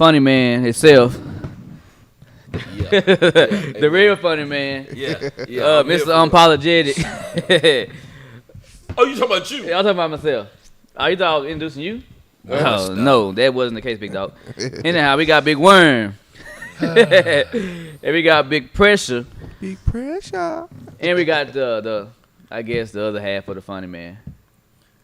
funny man himself. Yeah. The real funny man. Yeah. Mr. Unapologetic. Oh, you talking about you? Yeah, I'm talking about myself. Oh, you thought I was introducing you? Stop. No, that wasn't the case, big dog. Anyhow, we got Big Worm. And we got Big Pressure. Big pressure. And we got the I guess the other half of the funny man.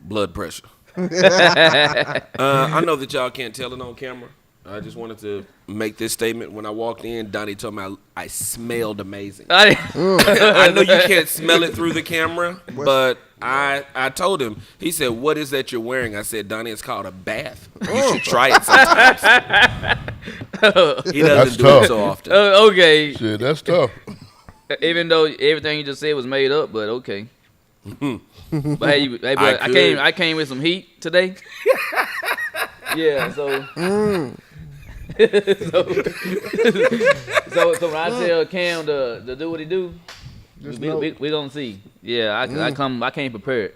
Blood pressure. I know that y'all can't tell it on camera. I just wanted to make this statement. When I walked in, Donnie told me I smelled amazing. I know you can't smell it through the camera, but I told him. He said, "What is that you're wearing?" I said, "Donnie, it's called a bath. You should try it sometimes." He doesn't do it so often. Okay. Shit, that's tough. Even though everything you just said was made up, but okay. But hey, but I came with some heat today. Yeah, so so when I tell Cam to do what he do, we gonna see. Yeah, I came prepared.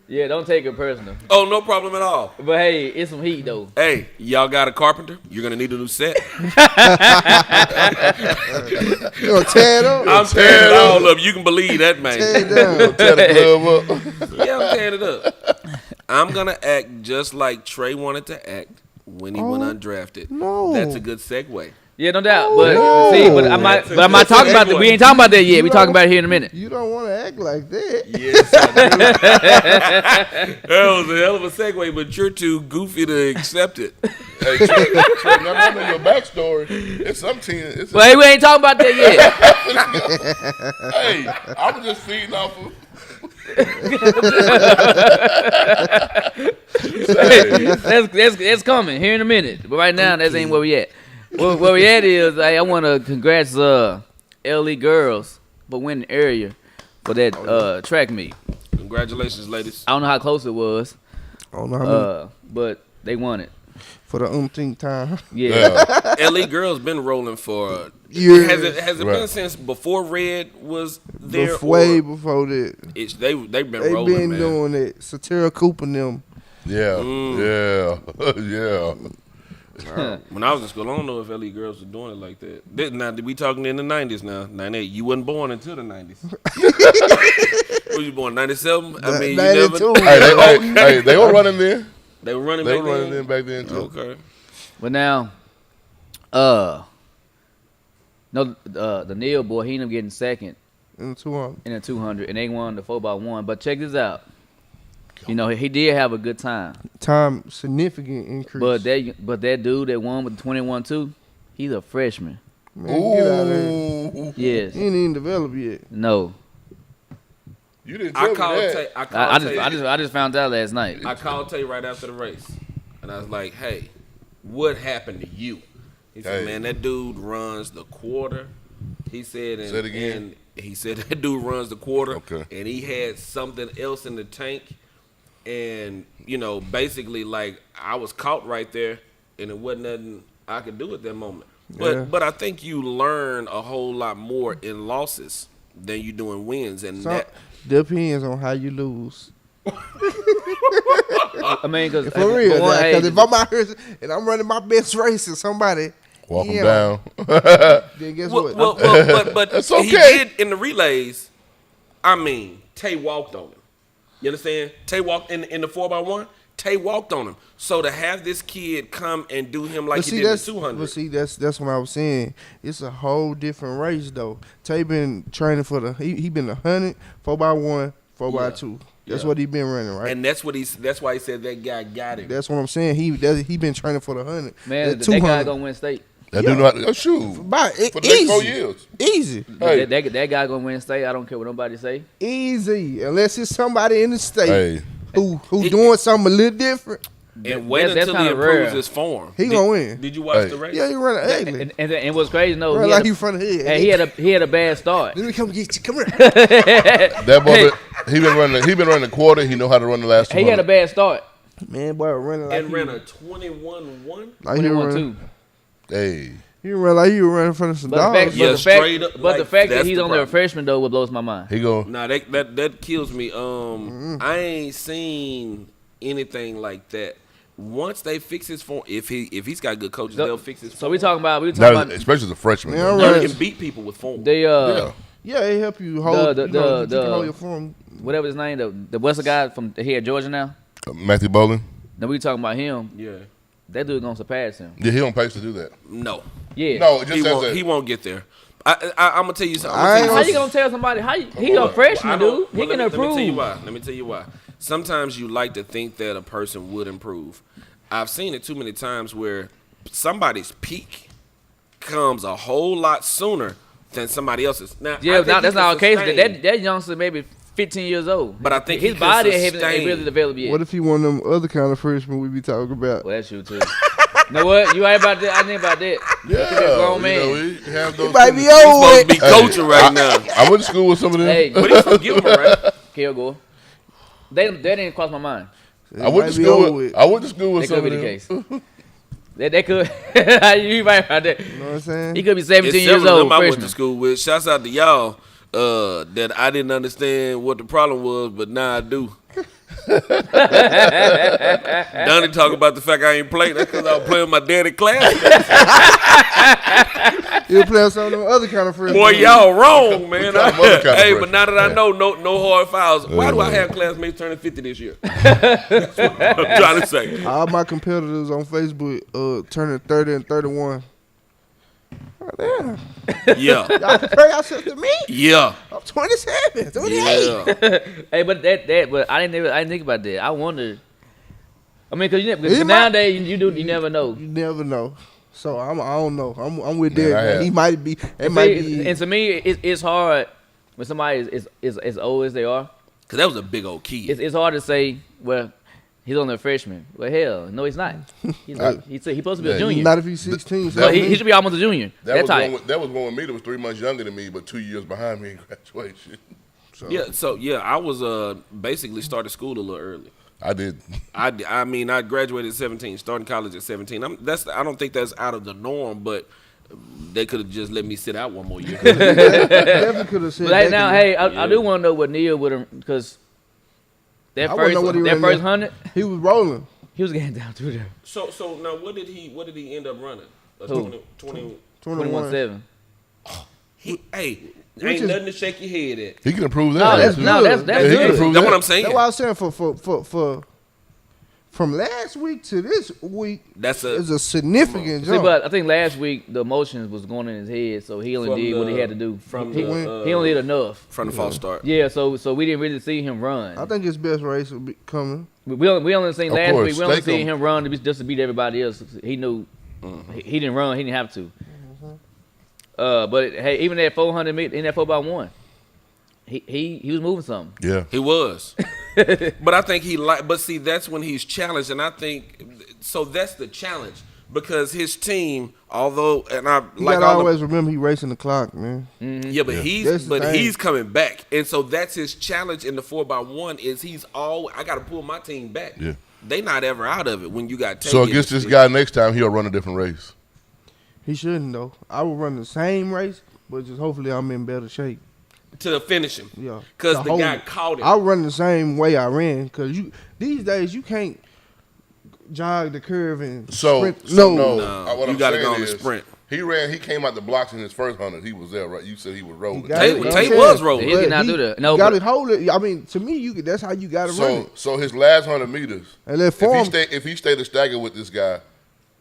Yeah, don't take it personal. Oh, no problem at all. But hey, it's some heat though. Hey, y'all got a carpenter? You're gonna need a new set. You gonna tear it up? I'm tearing it all up. You can believe that, man. Tear it down. Tear the glove up. Yeah, I'm tearing it up. I'm gonna act just like Trey wanted to act when he went undrafted. No. That's a good segue. Yeah, no doubt. But no. see, but I'm not talking about that. We ain't talking about that yet. We talking about it here in a minute. You don't want to act like that. Yes, I do. That was a hell of a segue, but you're too goofy to accept it. Hey, Trey, now I know your backstory. It's some team. It's But hey, we ain't talking about that yet. hey, I was just feeding off of. that's coming here in a minute. But right now, that ain't where we at. Where we at is I want to congrats LE girls for winning the area for that track meet. Congratulations, ladies. I don't know how close it was, I don't know how many but they won it. for the umpteenth time. Yeah. LE girls been rolling for Years. Has it been since before Red was there? Way before that. They've been They rolling, been man. doing it. Satira Cooper and them. Yeah, yeah. When I was in school, I don't know if LE girls were doing it like that. Now, we talking in the 90s now. 98. You wasn't born until the 90s. Was you born 97? I mean, 92. you never. Hey, they were running there. They were running They back were running then? in back then too. Okay. But now, no, the Neil boy, he ended up getting second In the 200. in the 200, and they won the 4x1. But check this out. You know, he did have a good time. Time significant increase. But that dude that won with the 21-2, he's a freshman. Man, get out of here. Ooh. Yes. He ain't even developed yet. No. You didn't tell me that. I just found out last night. I called Tay right after the race, and I was like, "Hey, what happened to you?" He said, Hey. "Man, that dude runs the quarter." He said, Say it again. And he said that dude runs the quarter, Okay. and he had something else in the tank, and basically, like I was caught right there, and it wasn't nothing I could do at that moment. Yeah. But I think you learn a whole lot more in losses than you do in wins, and So, that. depends on how you lose. I mean, because For real. Because if I'm out here and I'm running my best race and somebody Walk them yeah, down. then guess Well, what? but It's he okay. did in the relays. I mean, Tay walked on him. You understand? Tay walked in the 4x1. Tay walked on him. So to have this kid come and do him like he did in the 200. But see, that's what I was saying. It's a whole different race though. Tay been training for he been 100, 4x1, 4x2. That's Yeah. what he been running, right? And that's why he said that guy got him. That's what I'm saying. He been training for the 100. man, the that guy gonna win state. That dude know how to shoot. For the next 4 years. Easy. Hey. That guy gonna win state. I don't care what nobody say. Easy. Unless it's somebody in the state Hey. who doing something a little different. And wait That's until he kinda improves rare. his form. He gonna win. Did you watch Hey. the race? Yeah, he running ugly. And what's crazy? No, Run he like had he a, front of the head. hey, he had a bad start. Let me come get you. Come here. That boy, he been running the quarter. He know how to run the last 200. He had a bad start. Man, boy, running like And he, ran a 21-1. like he run. 21-2. Hey. He ran like he was running in front of some But the dogs. fact, Yeah, but the straight fact, up, but the like, fact that that's he's the on there a problem. freshman though, what blows my mind. He go. Nah, that kills me. I ain't seen anything like that once they fix his form, if he's got good coaches, they'll fix his form. So we talking about especially as a freshman. Man, though. right. You can beat people with form. they Yeah. Yeah, it help you hold. you can hold your form. whatever his name, the what's the guy from here at Georgia now? Matthew Bowling. Now we talking about him. Yeah. That dude gonna surpass him. Yeah, he on pace to do that. No. Yeah. No, it just He says won't, that. he won't get there. I'm gonna tell you something. How you gonna tell somebody? He a freshman, dude. He can improve. Let me tell you why. Sometimes you like to think that a person would improve. I've seen it too many times where somebody's peak comes a whole lot sooner than somebody else's. Now, Yeah, that's not the case. That youngster maybe 15 years old. But I think his he body could ain't sustain. really developed yet. What if he one of them other kind of freshmen we be talking about? Well, that's true too. You know what? You right about that. I think about that. Yeah, grown man. we have those. Might be He's supposed over to be coaching right now. I went to school with some of them. Hey, But he's from Gilmer, right? Kilgore. That didn't cross my mind. I went to school with That some could of be the them. case. That could. You right about that. You know what I'm saying? He could be 17 It's years several of old. them I went Freshman. to school with. Shouts out to y'all that I didn't understand what the problem was, but now I do. Donnie talk about the fact I ain't playing. That's because I was playing with my daddy class. He'll play on some of them other kind of freshmen. Boy, y'all wrong, man. Some other kind of Hey, freshman. but now that I know, no hard fouls. Why do I have classmates turning 50 this year? That's what I'm trying to say. All my competitors on Facebook turning 30 and 31. Oh, damn. Yeah. Y'all compare yourself to me? Yeah. I'm 27, 28. Yeah. Hey, but but I didn't think about that. I wondered. I mean, cause He might- nowadays you never know. You never know. So I don't know. I'm with Man, Derek. I Man. have- He might be. It And might be. and to me, it's hard when somebody is as old as they are. Because that was a big old kid. It's hard to say. Well, he's only a freshman. Well, hell, no, he's not. He's supposed to be a junior. Not if he's 16. Well, he should be almost a junior. That That was type. that was one with me that was 3 months younger than me, but 2 years behind me in graduation. Yeah, I was basically started school a little early. I did. I mean, I graduated at 17, starting college at 17. I don't think that's out of the norm, but they could have just let me sit out one more year. Definitely could have said But that. now, hey, I do want to know what Neil would have, because that I wanna know what he first ran there. 100, He was rolling. he was getting down through there. So now what did he end up running? Who? 20 21-7. ain't nothing to shake your head at. He can improve that. No, that's good. that's Yeah, he can good. improve That's what that. I'm saying. That's why I was saying for from last week to this week That's is a significant See, jump. but I think last week the emotions was going in his head, so he only From did what he the- had to do. from he, the, he only did enough. from the false start. Yeah, so we didn't really see him run. I think his best race will be coming. We only seen Of last course, week. We only Statham- seen him run just to beat everybody else. He knew he didn't run. He didn't have to. But hey, even that 400 meter in that 4x1, he was moving something. Yeah. He was. But I think but see, that's when he's challenged, and I think so that's the challenge. Because his team, although You gotta all always remember he racing the clock, man. yeah, but That's the thing. he's coming back, and so that's his challenge in the 4x1 is I got to pull my team back. Yeah. They not ever out of it when you got. So Tate against in the this stick. guy next time, he'll run a different race. He shouldn't though. I will run the same race, but just hopefully I'm in better shape. to finish him. Yeah, Because To the hold guy it. caught him. I run the same way I ran because these days you can't jog the curve and sprint. No, What you I'm gotta saying go on the is, sprint. He came out the blocks in his first 100. He was there, right? You said he was rolling. got Tate- it, you know Tate what I'm was saying? rolling. He did not do that. No, you got but- to hold it. I mean, to me, that's how you got to run it. So his last 100 meters, And let form. if he stayed a stagger with this guy,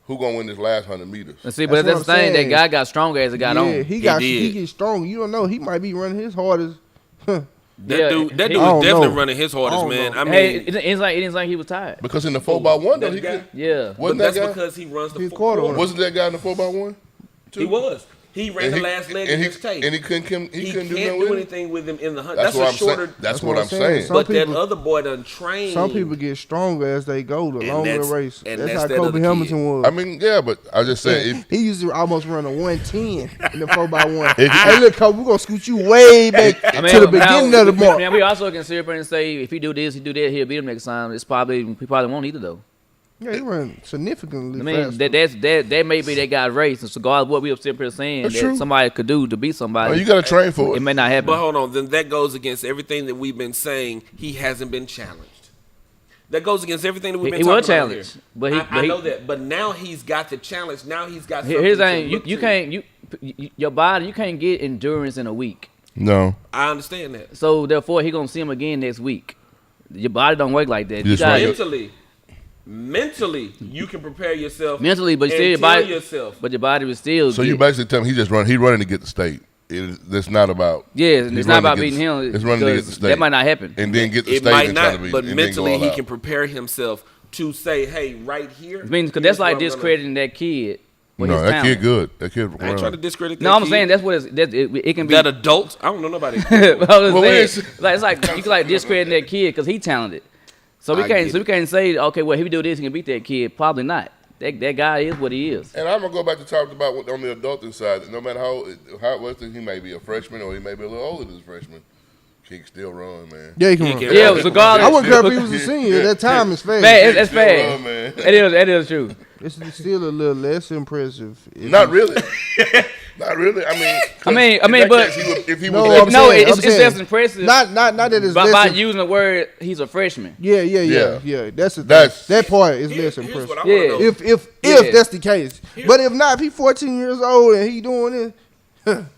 who gonna win this last 100 meters? And see, but That's that's what the I'm thing. That saying. guy got stronger as it got on. He did. gets strong. You don't know. He might be running his hardest. That Yeah, dude he- was I don't definitely know. running his hardest, I don't man. know. I mean, Hey, it didn't like he was tired. Because in the 4x1, though, that he guy? could. Yeah. but Wasn't that's that guy? because he runs the He's full quarter. quarter. Wasn't that guy in the 4x1? He was. He ran And the he- last leg and he- against Tate. and he couldn't He do can't nothing do with him? anything with him in the hunt. That's That's what a I'm shorter. saying. That's what I'm saying. saying. Some But people- that other boy done trained. Some people get stronger as they go, the And longer the that's- race. and That's that's how that Kobe other Hamilton kid. was. I mean, yeah, but I just saying, He used to almost run a 110 in the 4x1. If- Hey, look, Kobe, we're going to scoot you way back to the beginning of the mark. Man, we also can sit up and say if he do this, he do that, he'll beat him next time. He probably won't either though. Yeah, he ran significantly I mean, faster. that may be that guy's race. And so, regardless of what we up here saying That's that true. somebody could do to beat somebody, you got to train for it it. may not happen. But hold on, then that goes against everything that we've been saying. He hasn't been challenged. That goes against everything that we've been He talking was about challenged, here. but I know that. But now he's got the challenge. Now he's got something here's the to thing: look you to. can't your body, you can't get endurance in a week. No. I understand that. So therefore, he gonna see him again next week. Your body don't work like that. You You just gotta, right. Mentally, you can prepare yourself. mentally, but and still your tell body, yourself. but your body was still. So you basically tell him he running to get the state. That's not about. yeah, he's it's not about running to beating get- him. It's running to get because the state. That might not happen. And then get the It state might and try not, to be. but and then go mentally all he out. can prepare himself to say, "Hey, right here." I mean, because here's that's like where I'm gonna- discrediting that kid. with No, his that talent. kid good. That kid. I ain't trying to discredit. No, that I'm kid. saying that's what it can be. That adult. I don't know nobody. I was Well, saying, it's- it's like you can like discredit that kid because he talented. So we I can't get we can't say okay, well if he do this he can beat that kid. Probably not. That guy is what he is. And I'm gonna go back to talking about what, on the adulting side. No matter how he may be a freshman or he may be a little older than a freshman, he can still run, man. Yeah, he can He run. can Yeah, run. regardless. I wouldn't care if he was a senior. That time is fast. Man, that's Still fast. run, man. That is true. It's still a little less impressive. if Not he- really. Not really. I mean, I mean, in that but- case, if he No, was I'm No, saying- it's saying, just impressive. Not that it's by less. using the word he's a freshman. Yeah. Yeah. That's that part is less Here's impressive. what I Yeah. want to know. If Yeah. that's the case, but if not, if he 14 years old and he doing it,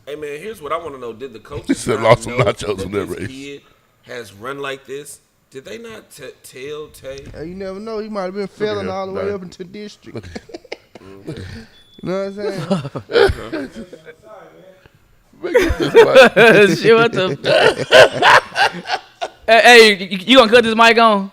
Hey man, here's what I want to know. Did the He coaches said not lost some know nachos in that this race. kid has run like this? Did they not tell Tay? you never know. He might have been failing here, all the way Larry. up into district. You know what I'm saying? Shit, what the? Hey, you gonna cut this mic on?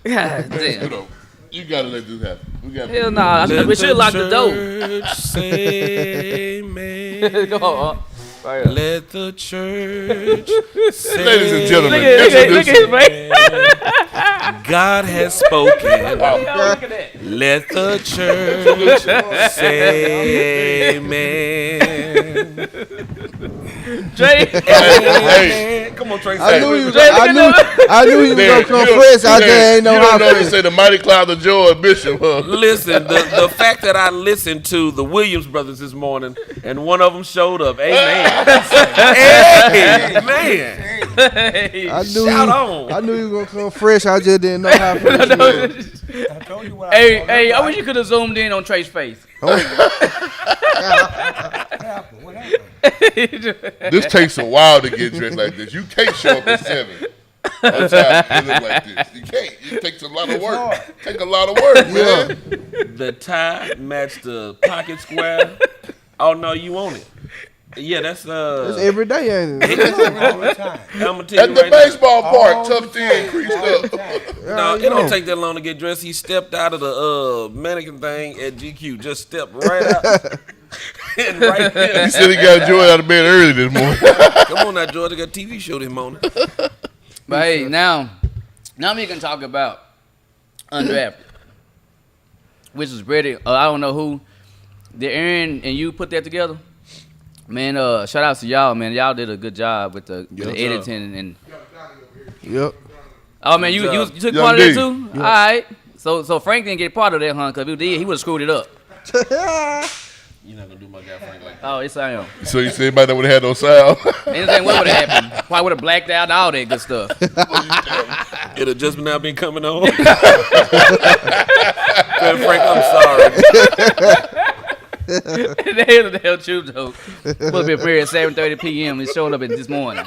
God damn. You gotta let this happen. We gotta. Hell no. We should lock the door. Church say amen. Go on. Right here. Let the church say Ladies and gentlemen, Look at his face. God has spoken. Look at that. Let the church say amen. Trey. Hey, Come on, Tracy. I knew he was. Jay, I knew he was man, gonna come you don't- fresh out man, there. Ain't no you how don't know they fresh. say the mighty cloud of joy, Bishop. Huh? Listen, the fact that I listened to the Williams brothers this morning and one of them showed up. Amen. Amen. I knew Shout he, on. I knew he was gonna come fresh. I just didn't know how fresh. he was. I told you what I Hey, I wish you could have zoomed in on Trey's face. What happened? What happened? This takes a while to get dressed like this. You can't show up at 7 on time and look like this. You can't. It takes a lot of work. Take a lot of work, man. The tie matched the pocket square. Oh no, you want it? Yeah, that's It's every day, ain't it? All the time. I'm gonna tell At you the right now. baseball park, All tucked the in, time. creased All the up. time. No, it you don't know. take that long to get dressed. He stepped out of the mannequin thing at GQ. Just stepped right out. And right there. He said he got joy out of bed early this morning. Come on now, George. I got a TV show this morning. But hey, now we can talk about undrafted, which is pretty. I don't know who. Did Aaron and you put that together? Man, shout out to y'all, man. Y'all did a good job with the editing and. Yep. Oh man, you took Young part of that D. too. All right. So Frank didn't get part of that, huh? Because if he did, he would have screwed it up. You're not gonna do my guy Frank like Oh, it's I am. So you said everybody that would have had no sound. Anything what would have happened? Probably would have blacked out and all that good stuff. that. It'll just now been coming on. Frank, I'm sorry. Here's the hell true joke. Supposed to be premiere at 7:30 p.m. He's showing up at this morning.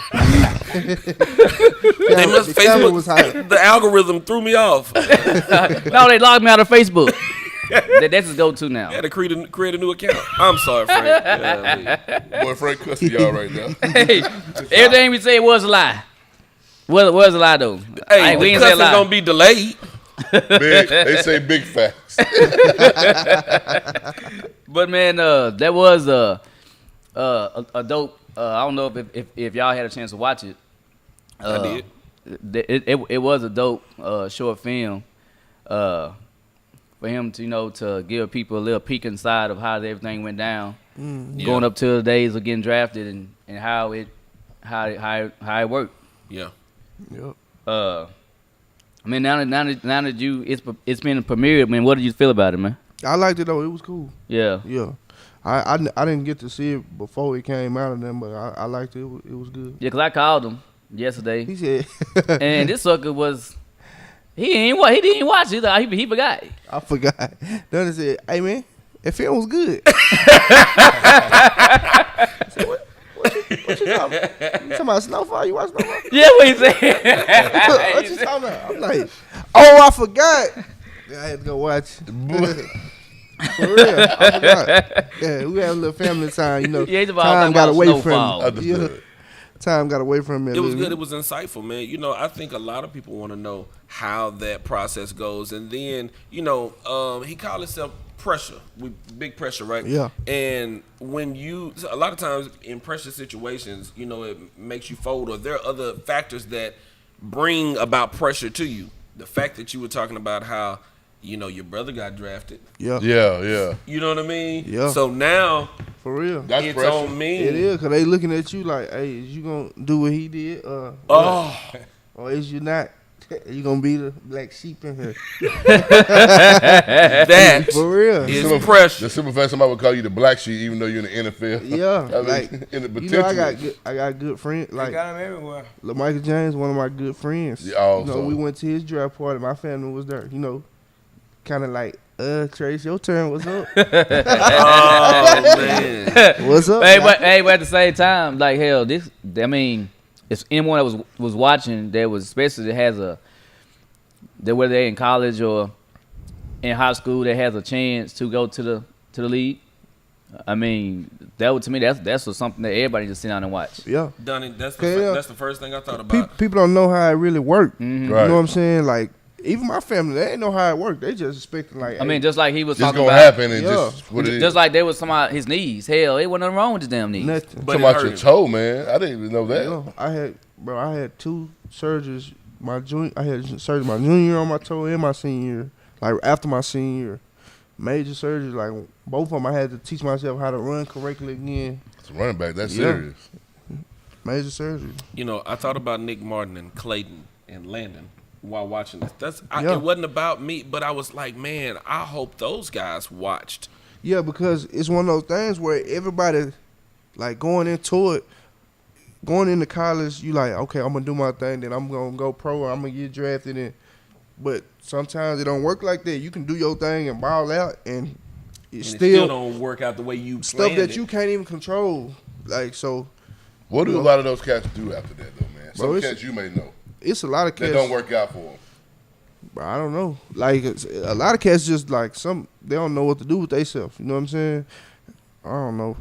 They must The camera was hot. Facebook. The algorithm threw me off. No, they logged me out of Facebook. That's his go-to now. I had to create a new account. I'm sorry, Frank. Yeah, Boy, Frank cussing y'all right now. Hey, everything we said was a lie. Was a lie though. hey, We the ain't say a cussing's lie. gonna be delayed. Big, they say big facts. But man, that was a dope. I don't know if y'all had a chance to watch it. I did. It was a dope short film for him to to give people a little peek inside of how everything went down, going up to the days of getting drafted and how it worked. Yeah. Yep. I mean, now that it's been premiered. I mean, what did you feel about it, man? I liked it though. It was cool. Yeah. Yeah. I didn't get to see it before it came out of them, but I liked it. It was good. Yeah, 'cause I called him yesterday, He said, and this sucker was He didn't watch it. He forgot. I forgot. Then said, "Hey man, that film was good." I said, what you talking about? You talking about Snowfall? You watch Snowfall? Yeah, what he said. What you talking about? I'm like, oh, I forgot. Yeah, I had to go watch. For real, I forgot. Yeah, we had a little family time, you know. Yeah, it's about time got away Snowfall. from me. Yeah, time got away from me. It was good. It was insightful, man. You know, I think a lot of people want to know how that process goes, and then he called himself pressure, big pressure, right? Yeah. And when a lot of times in pressure situations, it makes you fold, or there are other factors that bring about pressure to you. The fact that you were talking about how your brother got drafted. Yeah. You know what I mean? Yeah. So now For real. That's it's pressure. on me. It is, because they looking at you like, hey, is you going to do what he did? Or is you not? You going to be the black sheep in here? That For real. is pressure. The simple fact somebody would call you the black sheep, even though you're in the NFL. Yeah. I mean, Like, in the you know, potential. I got good friends. They Like, got him everywhere. Michael James, one of my good friends. Yeah, also. We went to his draft party. My family was there. Kind of like, Trace, your turn. What's up? Oh man. What's up? Hey, man? but at the same time, like hell, if anyone that was watching, that was especially that has whether they're in college or in high school, that has a chance to go to the league. I mean, to me that's something that everybody just sit down and watch. Yeah. Donnie, that's Okay, the first thing I thought about. People don't know how it really worked. Mhm. You Right. know what I'm saying? Like, even my family, they ain't know how it worked. They just expecting like, I mean, just like he was It's talking gonna about, happen and Yeah. just what it is. just like there was somebody his knees. Hell, it wasn't nothing wrong with his damn knees. nothing. But Talking it about hurt your him. toe, man. I didn't even know that. I had 2 surgeries. I had surgery my junior year on my toe and my senior year. Like after my senior year, major surgeries. Like both of them, I had to teach myself how to run correctly again. It's a running back. That's Yeah. serious. Major surgery. I thought about Nick Martin and Clayton and Landon while watching this. Yeah. It wasn't about me, but I was like, man, I hope those guys watched. Yeah, because it's one of those things where everybody, like going into college, you like, okay, I'm gonna do my thing, then I'm gonna go pro, or I'm gonna get drafted in. But sometimes it don't work like that. You can do your thing and ball out, and And it's it still still don't work out the way you stuff planned that it. you can't even control. Like, so What do a lot of those cats do after that, though, man? Bro, Some it's- cats you may know it's a lot of that cats. don't work out for them. Bro, I don't know. Like, a lot of cats just like they don't know what to do with themselves. You know what I'm saying? I don't know.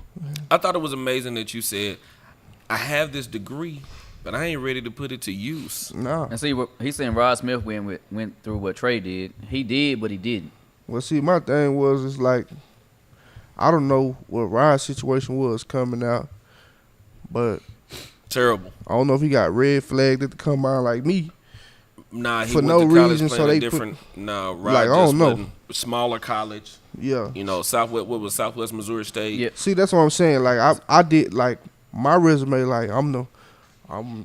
I thought it was amazing that you said, I have this degree, but I ain't ready to put it to use. Nah. And see, he's saying Rod Smith went through what Trey did. He did, but he didn't. Well, see, my thing was, it's like, I don't know what Rod's situation was coming out, but Terrible. I don't know if he got red flagged at the combine like me. Nah, he For went no to college reason, playing so a they different. Rod like, I just don't know. wasn't- smaller college. Yeah. Southwest. What was Southwest Missouri State? Yeah. See, that's what I'm saying. Like, I did, like, my resume, like, I'm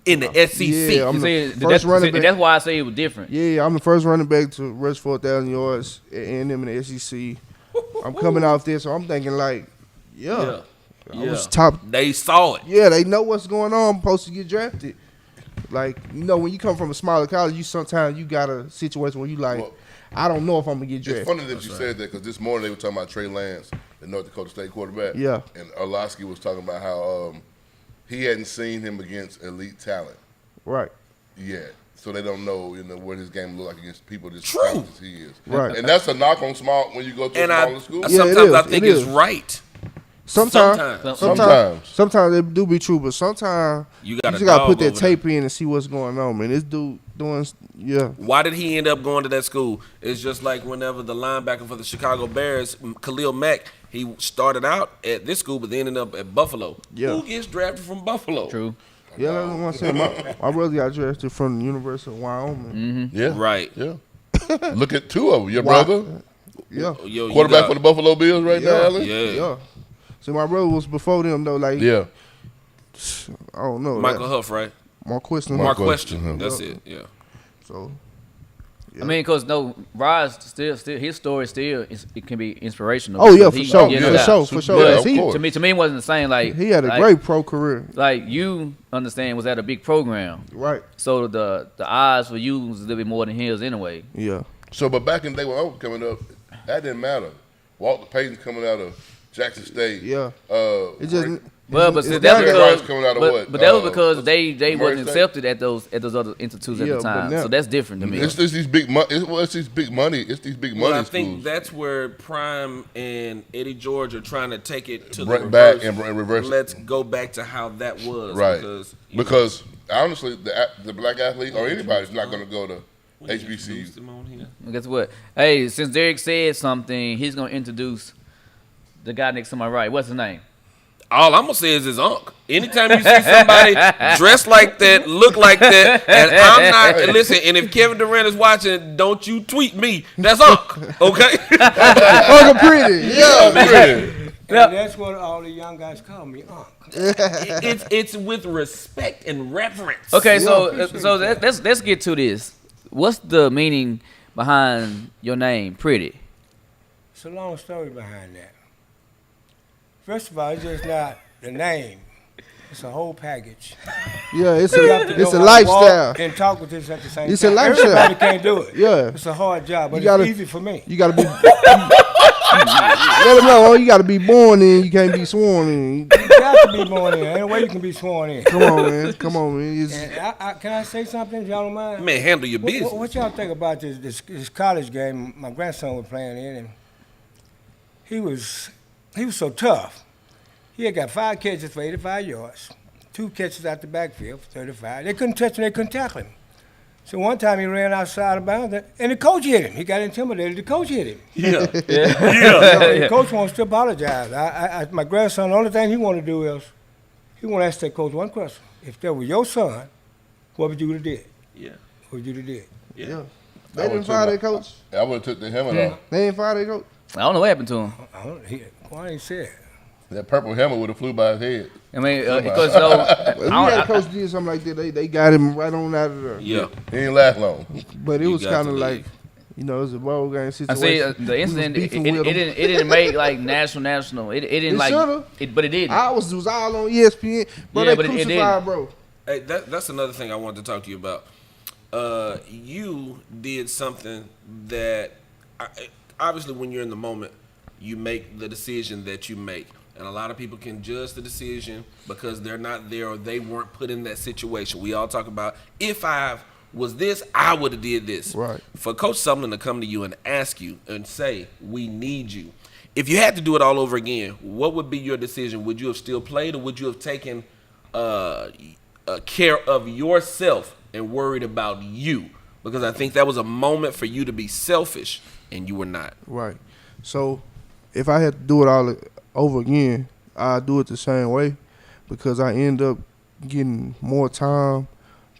In the SEC. Yeah, I'm See, the first running back. that's why I say it was different. Yeah, I'm the first running back to rush 4,000 yards at A&M in the SEC. I'm coming off there, so I'm thinking, like, yeah. I was top. They saw it. Yeah, they know what's going on. I'm supposed to get drafted. Like, when you come from a smaller college, sometimes you got a situation where you like, Well, I don't know if I'm going to get It's drafted. funny that you said that because this morning they were talking about Trey Lance, the North Dakota State quarterback. Yeah. And Orlowski was talking about how he hadn't seen him against elite talent Right. yet. So they don't know, what his game look like against people as True. talented as he is. Right. And that's a knock on small when you go to And a I smaller school. Yeah, it sometimes I is, think it it's is. right. Sometimes Sometimes. it do be true, but sometimes You you got just got to put that over tape in and see what's going on, man. This dude doing, yeah. Why did he end up going to that school? It's just like whenever the linebacker for the Chicago Bears, Khalil Mack, he started out at this school, but then ended up at Buffalo. Yeah. Who gets drafted from Buffalo? True. Yeah, that's what I'm saying. My brother got drafted from the University of Wyoming. Yeah. Right. Yeah. Look at two of them. Your Why- brother, Yeah. Yo, you quarterback got- for the Buffalo Bills right now, Yeah. Allen? Yeah. Yeah. So my brother was before them though. Like, Yeah. I don't know. Michael Huff, right? Mark Question. Mark Mark Question. Question, huh? That's it. Yeah. So I mean, because Rod still his story still it can be inspirational. Oh yeah, because for he sure, getting for it out. sure, for sure. Yeah, Yes, of he, course. To me, it wasn't the same. Like he had a like- great pro career. Like you understand, was at a big program, Right. so the odds for you was a little bit more than his anyway. Yeah. So, but back in the day when I was coming up, that didn't matter. Walter Payton coming out of Jackson State. Yeah. It just Well, but it's see, not that was that- because, Rice coming out of but, what? but that was because they Murray wasn't State? accepted at those other institutes at Yeah, the but time. now- So that's different to me. It's these big money. It's these big money. It's these big Well, money I think schools. that's where Prime and Eddie George are trying to take it to the Bring reverse. back and reverse it. Let's go back to how that was. Right. Because Honestly, the black athlete or anybody's not going to go to HBCU. And guess what? Hey, since Derek said something, he's gonna introduce the guy next to my right. What's his name? all I'm gonna say is his unc. Anytime you see somebody dressed like that, look like that, and I'm not listen. And if Kevin Durant is watching, don't you tweet me. That's unc. Okay. Uncle Pretty. Yeah. Pretty. And that's what all the young guys call me, Unc. it's with respect and reverence. Okay, so appreciate so that. let's get to this. What's the meaning behind your name, Pretty? It's a long story behind that. First of all, it's just not the name. It's a whole package. Yeah, it's You have to a know it's a how to lifestyle. walk and talk with this at the same It's a time. lifestyle. Everybody can't do it. Yeah. It's a hard job, but You gotta- it's easy for me. You gotta be. Let them know. You gotta be born in. You can't be sworn in. You got to be born in. Ain't no way you can be sworn in. Come on, man. Come on, man. It's, And can I say something, if y'all don't mind? Man, handle your business. What y'all think about this college game my grandson was playing in, and he was so tough. He had got 5 catches for 85 yards, 2 catches out the backfield for 35. They couldn't touch him, they couldn't tackle him. So one time he ran outside of bounds, and the coach hit him. He got intimidated. The coach hit him. Yeah. The coach wants to apologize. My grandson, the only thing he want to do is he want to ask that coach one question. If that was your son, what would you have did? Yeah. What would you have did? yeah. They didn't fire their coach. I would have took the helmet off. They didn't fire their coach. I don't know what happened to him. I don't. Why ain't said? That purple helmet would have flew by his head. I mean, because so If we had a coach did something like that, they got him right on out of there. Yeah. He didn't last long. But it You was got kind to of leave. like, it was a bowl game I situation. see the We was incident. It beefing with 'em. didn't make like national. It didn't It like. shoulda. But it didn't. I was all on ESPN, but Yeah, they but it crucified, bro. Hey, that's another thing I wanted to talk to you about. You did something that obviously when you're in the moment, you make the decision that you make. And a lot of people can judge the decision because they're not there or they weren't put in that situation. We all talk about, if I was this, I would have did this. Right. For Coach Sumlin to come to you and ask you and say, we need you. If you had to do it all over again, what would be your decision? Would you have still played, or would you have taken care of yourself and worried about you? Because I think that was a moment for you to be selfish, and you were not. Right. So, if I had to do it all over again, I'd do it the same way because I end up getting more time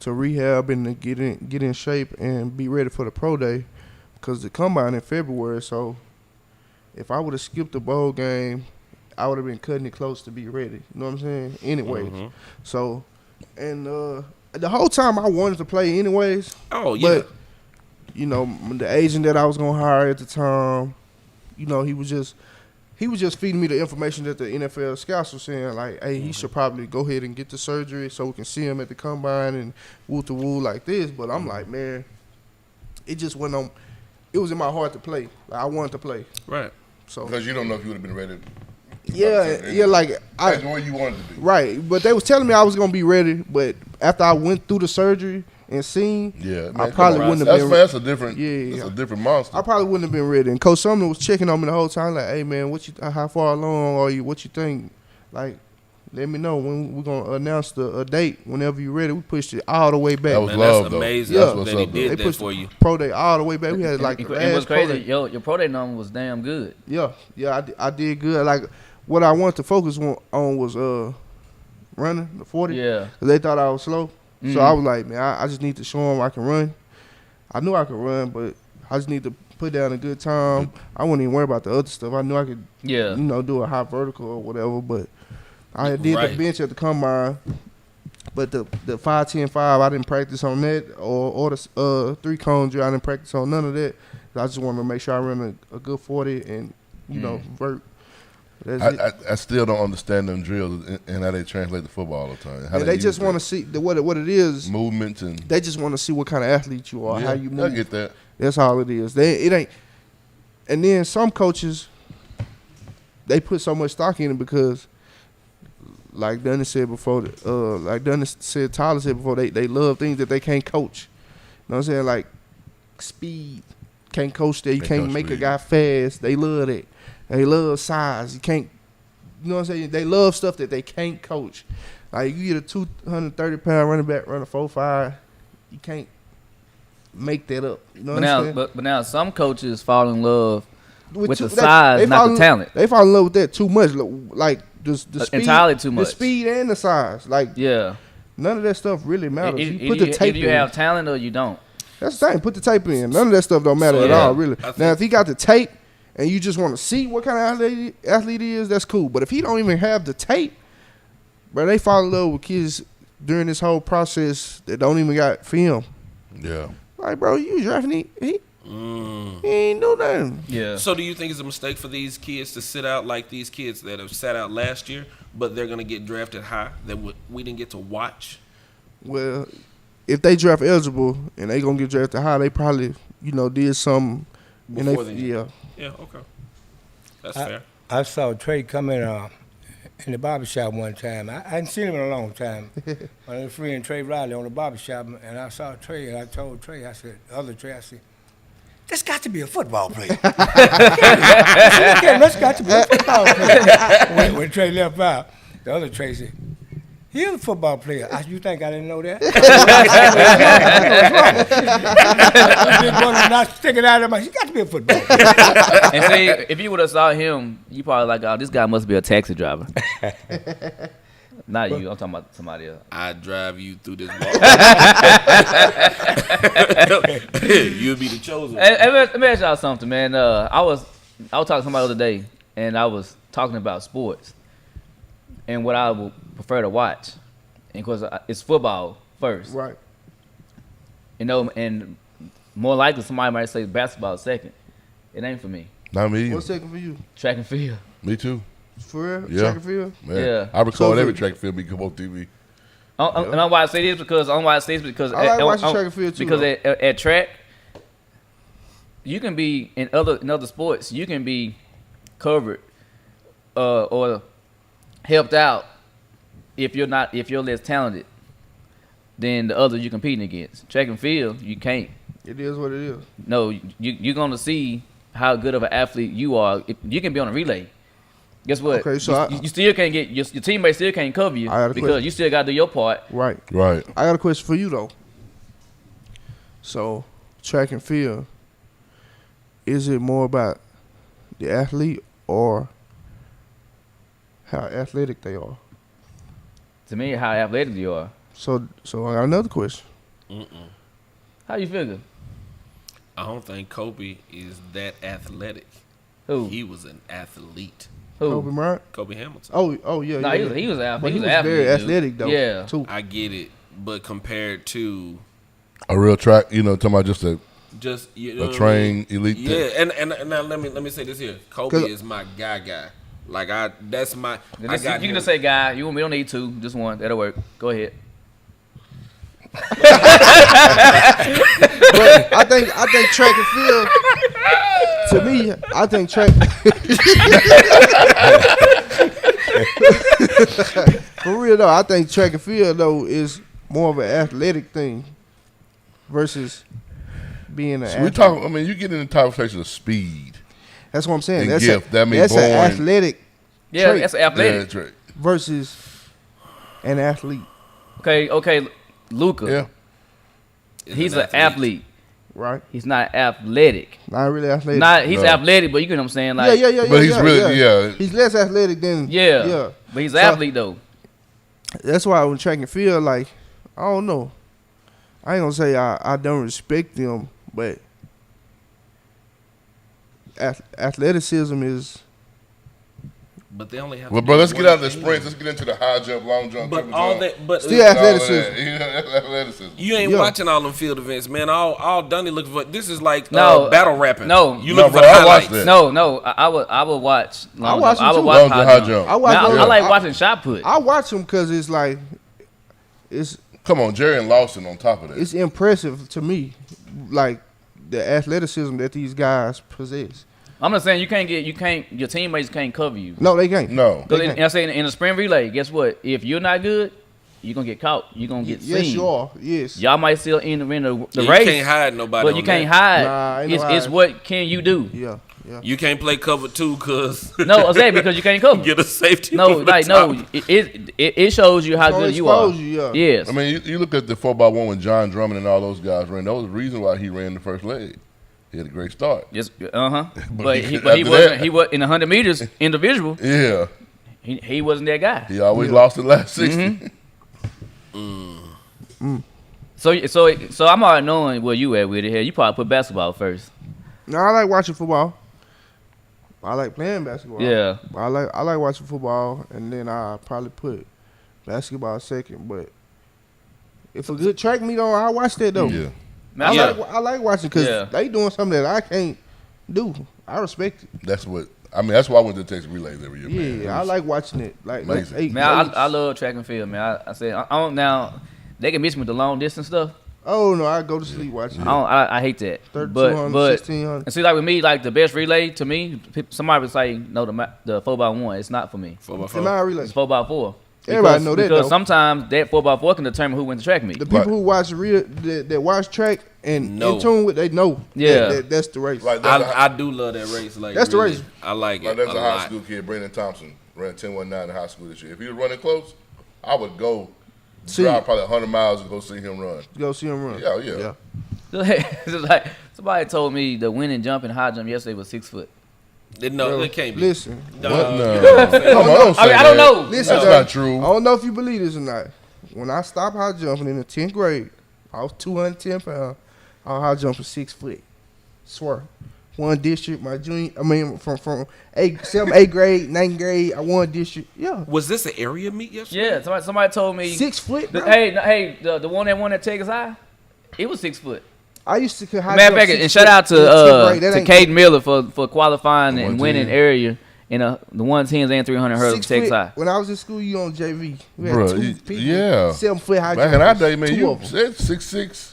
to rehab and to get in shape and be ready for the pro day because the combine in February. So, if I would have skipped the bowl game, I would have been cutting it close to be ready. You know what I'm saying? Anyways. So, and the whole time I wanted to play anyways. Oh, yeah. But, you know, the agent that I was going to hire at the time, you know, he was just feeding me the information that the NFL scouts were saying, like, hey, he should probably go ahead and get the surgery so we can see him at the combine and woo-to-woo like this. But I'm like, man, it just went on. It was in my heart to play. Like, I wanted to play. Right. So, Because you don't know if you would have been ready. yeah, like, That's where you wanted to be. right. But they was telling me I was going to be ready. But after I went through the surgery and seen, Yeah, I probably wouldn't have that's, been. that's a different. Yeah. That's a different monster. I probably wouldn't have been ready. And Coach Sumner was checking on me the whole time, like, "Hey man, how far along are you? What you think? Like, let me know when we're gonna announce a date. Whenever you're ready." We pushed it all the way back. That was Man, love, that's though. amazing Yeah. that What's he up, though. did They that pushed for the you. pro day all the way back. We had like the and what's last pro crazy, day. your pro day number was damn good. Yeah, I did good. Like, what I wanted to focus on was running the 40. Yeah. 'Cause they thought I was slow. Mhm. So I was like, man, I just need to show them I can run. I knew I could run, but I just need to put down a good time. I wouldn't even worry about the other stuff. I knew I could, Yeah. do a high vertical or whatever. But I did Right. the bench at the combine. But the 5-10-5, I didn't practice on that, or the 3-cone drill, I didn't practice on none of that. I just wanted to make sure I run a good 40 and vert. I still don't understand them drills and how they translate to football all the time. How They just want to see what it is. Movements and They just want to see what kind of athlete you are, how you move. I get that. That's all it is. It ain't. And then some coaches, they put so much stock in it because, like Dunny said before, Tyler said before, they love things that they can't coach. You know what I'm saying? Like speed, can't coach that. You can't make a guy fast. They love that. They love size. You can't, you know what I'm saying? They love stuff that they can't coach. Like you get a 230-pound running back, run a 4.5, you can't make that up. You know what I'm saying? But now some coaches fall in love with the size, not the talent. They fall in love with that too much. Like the speed, entirely too much. The speed and the size. Like none of that stuff really matters. You put the tape in. If you have talent or you don't. That's the thing. Put the tape in. None of that stuff don't matter at all, really. Now, if he got the tape and you just want to see what kind of athlete he is, that's cool. But if he don't even have the tape, bro, they fall in love with kids during this whole process that don't even got film. Yeah. Like, bro, you drafting he ain't do nothing. Yeah. So do you think it's a mistake for these kids to sit out like these kids that have sat out last year, but they're going to get drafted high that we didn't get to watch? Well, if they draft eligible and they going to get drafted high, they probably, did something. Before then. Yeah. Yeah, okay. That's fair. I saw Trey come in the barbershop one time. I hadn't seen him in a long time. I was freeing Trey Riley on the barbershop, and I saw Trey, and I told Trey, I said, this got to be a football player. That's got to be a football player. When Trey left out, the other Trey said, he's a football player. You think I didn't know that? I didn't want to not stick it out of my. He got to be a football player. And see, if you would have saw him, you probably like, oh, this guy must be a taxi driver. Not you. I'm talking about somebody else. I drive you through this wall. You'll be the chosen. Hey, let me ask y'all something, man. I was talking to somebody the other day, and I was talking about sports and what I would prefer to watch, and because it's football first, Right. And more likely somebody might say basketball second. It ain't for me. Not me. What's second for you? Track and field. Me too. For real? Yeah. Track and field? Man. Yeah. I record every track and field because on TV. And why I say this because I like watching track and field too. Because at track, you can be in other sports. You can be covered or helped out if you're less talented than the other you're competing against. Track and field, you can't. It is what it is. No, you're gonna see how good of an athlete you are. You can be on a relay. Guess what? Okay, so you still can't get your teammates still can't cover you because you still got to do your part. Right. I got a question for you though. So, track and field, is it more about the athlete or how athletic they are? To me, how athletic you are. So I got another question. How you figure? I don't think Kobe is that athletic. Who? He was an athlete. Who? Kobe Bryant? Kobe Hamilton. Oh yeah. No, yeah. he was athlete. But he was athlete, very dude. athletic though. Yeah. Too. I get it, but compared to a real track, talking about just a trained elite. Yeah, and now let me say this here. Kobe is my guy. Like that's my. You can just say guy. We don't need two. Just one. That'll work. Go ahead. But I think track and field. To me, I think track. For real though, I think track and field though is more of an athletic thing versus being an. So we talk. I mean, you get in the conversation of speed. That's what I'm saying. And That's gift. That means that's born. an athletic. Yeah, trait that's athletic. Yeah, versus an athlete. Okay, Luka. Yeah. He's an athlete. Right. He's not athletic. Not really athletic. He's athletic, but you get what I'm saying. Like, yeah. But he's really. He's less athletic than. Yeah. But he's an athlete though. That's why when track and field, like, I don't know. I ain't gonna say I don't respect them, but athleticism is But they only have. Well, to bro, do let's get one out of the thing. sprints. Let's get into the high jump, long jump, But triple all jump. that, but Still All of athleticism. that. You know, athleticism. you ain't Yeah. watching all them field events, man. All Dunny looking for. This is like No, battle rapping. no. you No, looking bro, for the I watched highlights. that. No, I would watch. Long watch jump. I them would too. watch Long high jump. jump. I watch. Man, those- I like watching shot put. I watch them because it's like, it's Come on, Jerry and Lawson on top of that. it's impressive to me, like the athleticism that these guys possess. I'm just saying your teammates can't cover you. No, they can't. No. They Because can't. I say in a sprint relay, guess what? If you're not good, you're gonna get caught. You're gonna get Yes, seen. you are. Yes. Y'all might still in the You race, can't hide nobody. but you on can't that. hide. Nah, ain't no It's hiding. what can you do? Yeah. Yeah. You can't play cover two because No, I'm saying because you can't cover. get a safety. No, over the like top. no, it shows you how It's gonna good you are. expose you, yeah. Yes. I mean, you look at the 4x1 when John Drummond and all those guys ran. That was the reason why he ran the first leg. He had a great start. Yes, But But he after that- he was in the 100 meters individual. Yeah. He wasn't that guy. He always lost the last 60. So I'm already knowing where you at with it. Here, you probably put basketball first. No, I like watching football. I like playing basketball. Yeah. I like watching football, and then I probably put basketball second. But if a good track meet on, I watch that though. Yeah. Man, I like watching because Yeah. they doing something that I can't do. I respect it. That's what. I mean, that's why I went to Texas Relays every year. Yeah, man. It I was- like watching it. Like, amazing. hey, Man, I love track and field, man. I say I don't now. They can miss me with the long distance stuff. oh no, I go to sleep watching. I hate that. 3,200, But 1,600. and see, like with me, like the best relay to me, somebody would say no, the 4x1. It's not for me. 4x4. And I relay. It's 4x4. Everybody know that, because though. sometimes that 4x4 can determine who wins the track meet. The people Right. who watch that watch track and No. in tune with, they know. Yeah. that's the race. Like that's, I do love that race. Like That's the really. race. I like like it that's a a high lot. school kid, Brandon Thompson, ran 10.19 in high school this year. If he was running close, I would go See. drive probably 100 miles and go see him run. Go see them run. Yeah. It's like somebody told me the winning jump and high jump yesterday was 6 foot. No, it can't be. Listen, No, What? you No. know what I'm saying? Come on, don't say I don't that. know. listen. That's though, not true. I don't know if you believe this or not. When I stopped high jumping in the 10th grade, I was 210 pounds. I was high jumping 6 foot. Swear. One district, my junior. I mean, from 8th grade, 9th grade, I won district. Yeah, Was this an area meet yesterday? Yeah, somebody told me. 6 foot. Bro. Hey, the one that won at Texas High, it was 6 foot. I used to high Matter of jump fact, 6 and shout foot out in the 10th grade. That to ain't- Caden Miller for qualifying and 110. winning area in the 110s and 300 hurdles 6 Texas foot. High. When I was in school, you on JV. We had Bruh, 2 people. yeah. 7 foot high Back in our jumpers, day, man, 2 you of them. said 6'6".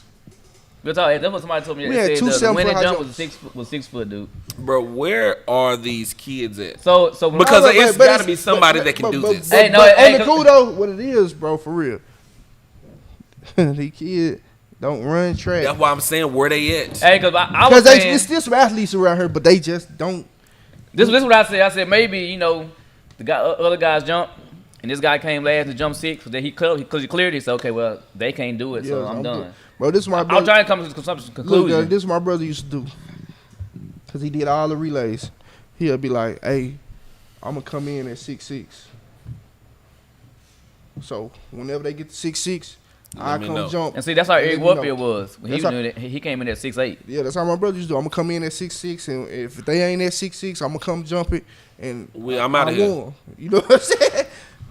That's what somebody told me. We They had said two the 7 foot winning high jump jumps. was 6 foot, dude. Bro, where are these kids at? So when Because But it's but got to be somebody that can but- do but- this. But, Hey, no, but hey, on the cool though, what it is, bro, for real. The kid don't run track. That's why I'm saying where they at. hey, because I was Because saying it's still some athletes around here, but they just don't. this is what I said. I said maybe the guy other guys jump. And this guy came last and jumped 6, but then he cleared. He said, "Okay, well, they can't do it, so Yeah, I'm done." Bro, this is my I'm brother. trying to come to some Look, conclusion. this is my brother used to do. Because he did all the relays. He'll be like, hey, I'm going to come in at 6'6". So whenever they get to 6'6", I me come know. jump. And see, that's how and Eric let me know. Warfield was when he That's was how- doing it. He came in at 6'8". Yeah, that's how my brother used to do. I'm going to come in at 6'6", and if they ain't at 6'6", I'm going to come jump it. And I'm outta I here. won. You know what I'm saying?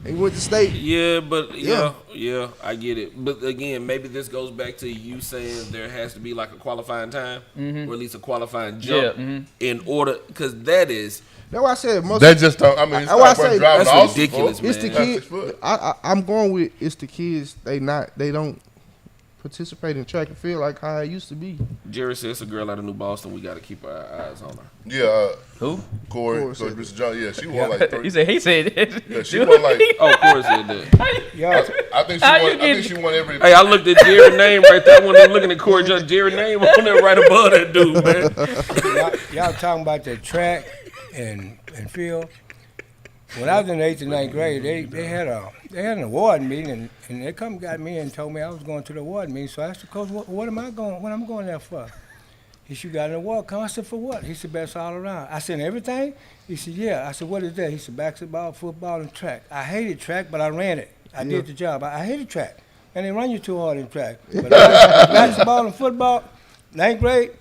He went to state. Yeah, but Yeah. yeah, I get it. But again, maybe this goes back to you saying there has to be like a qualifying time, or at least a qualifying jump, in order, because that is That's why I said most. That just don't. I mean, it's That's why not I worth say- driving That's the Austin ridiculous, for. It's the man. kid. 6 foot. I'm going with it's the kids. They don't participate in track and field like how it used to be. Jerry said it's a girl out of New Boston. We got to keep our eyes on her. Yeah, Who? Corey, Corey so said Mr. John. Yeah, she won like 3. He said. Yeah, she won like. Oh, of course it did. Y'all, I think she How won. you I think get- she won every. Hey, I looked at Jerry's name right there. When I'm looking at Corey John, Jerry's name on there right above that dude, man. y'all talking about the track and field. When I was in the 8th and 9th grade, they had an award meeting, and they come got me and told me I was going to the award meeting. So I asked the coach, what am I going? What I'm going there for? He said, you got an award. Come. I said, for what? He said, best all around. I said, everything? He said, yeah. I said, what is that? He said, basketball, football, and track. I hated track, but I ran it. I did the job. I hated track. And they run you too hard in track. But basketball and football, 9th grade,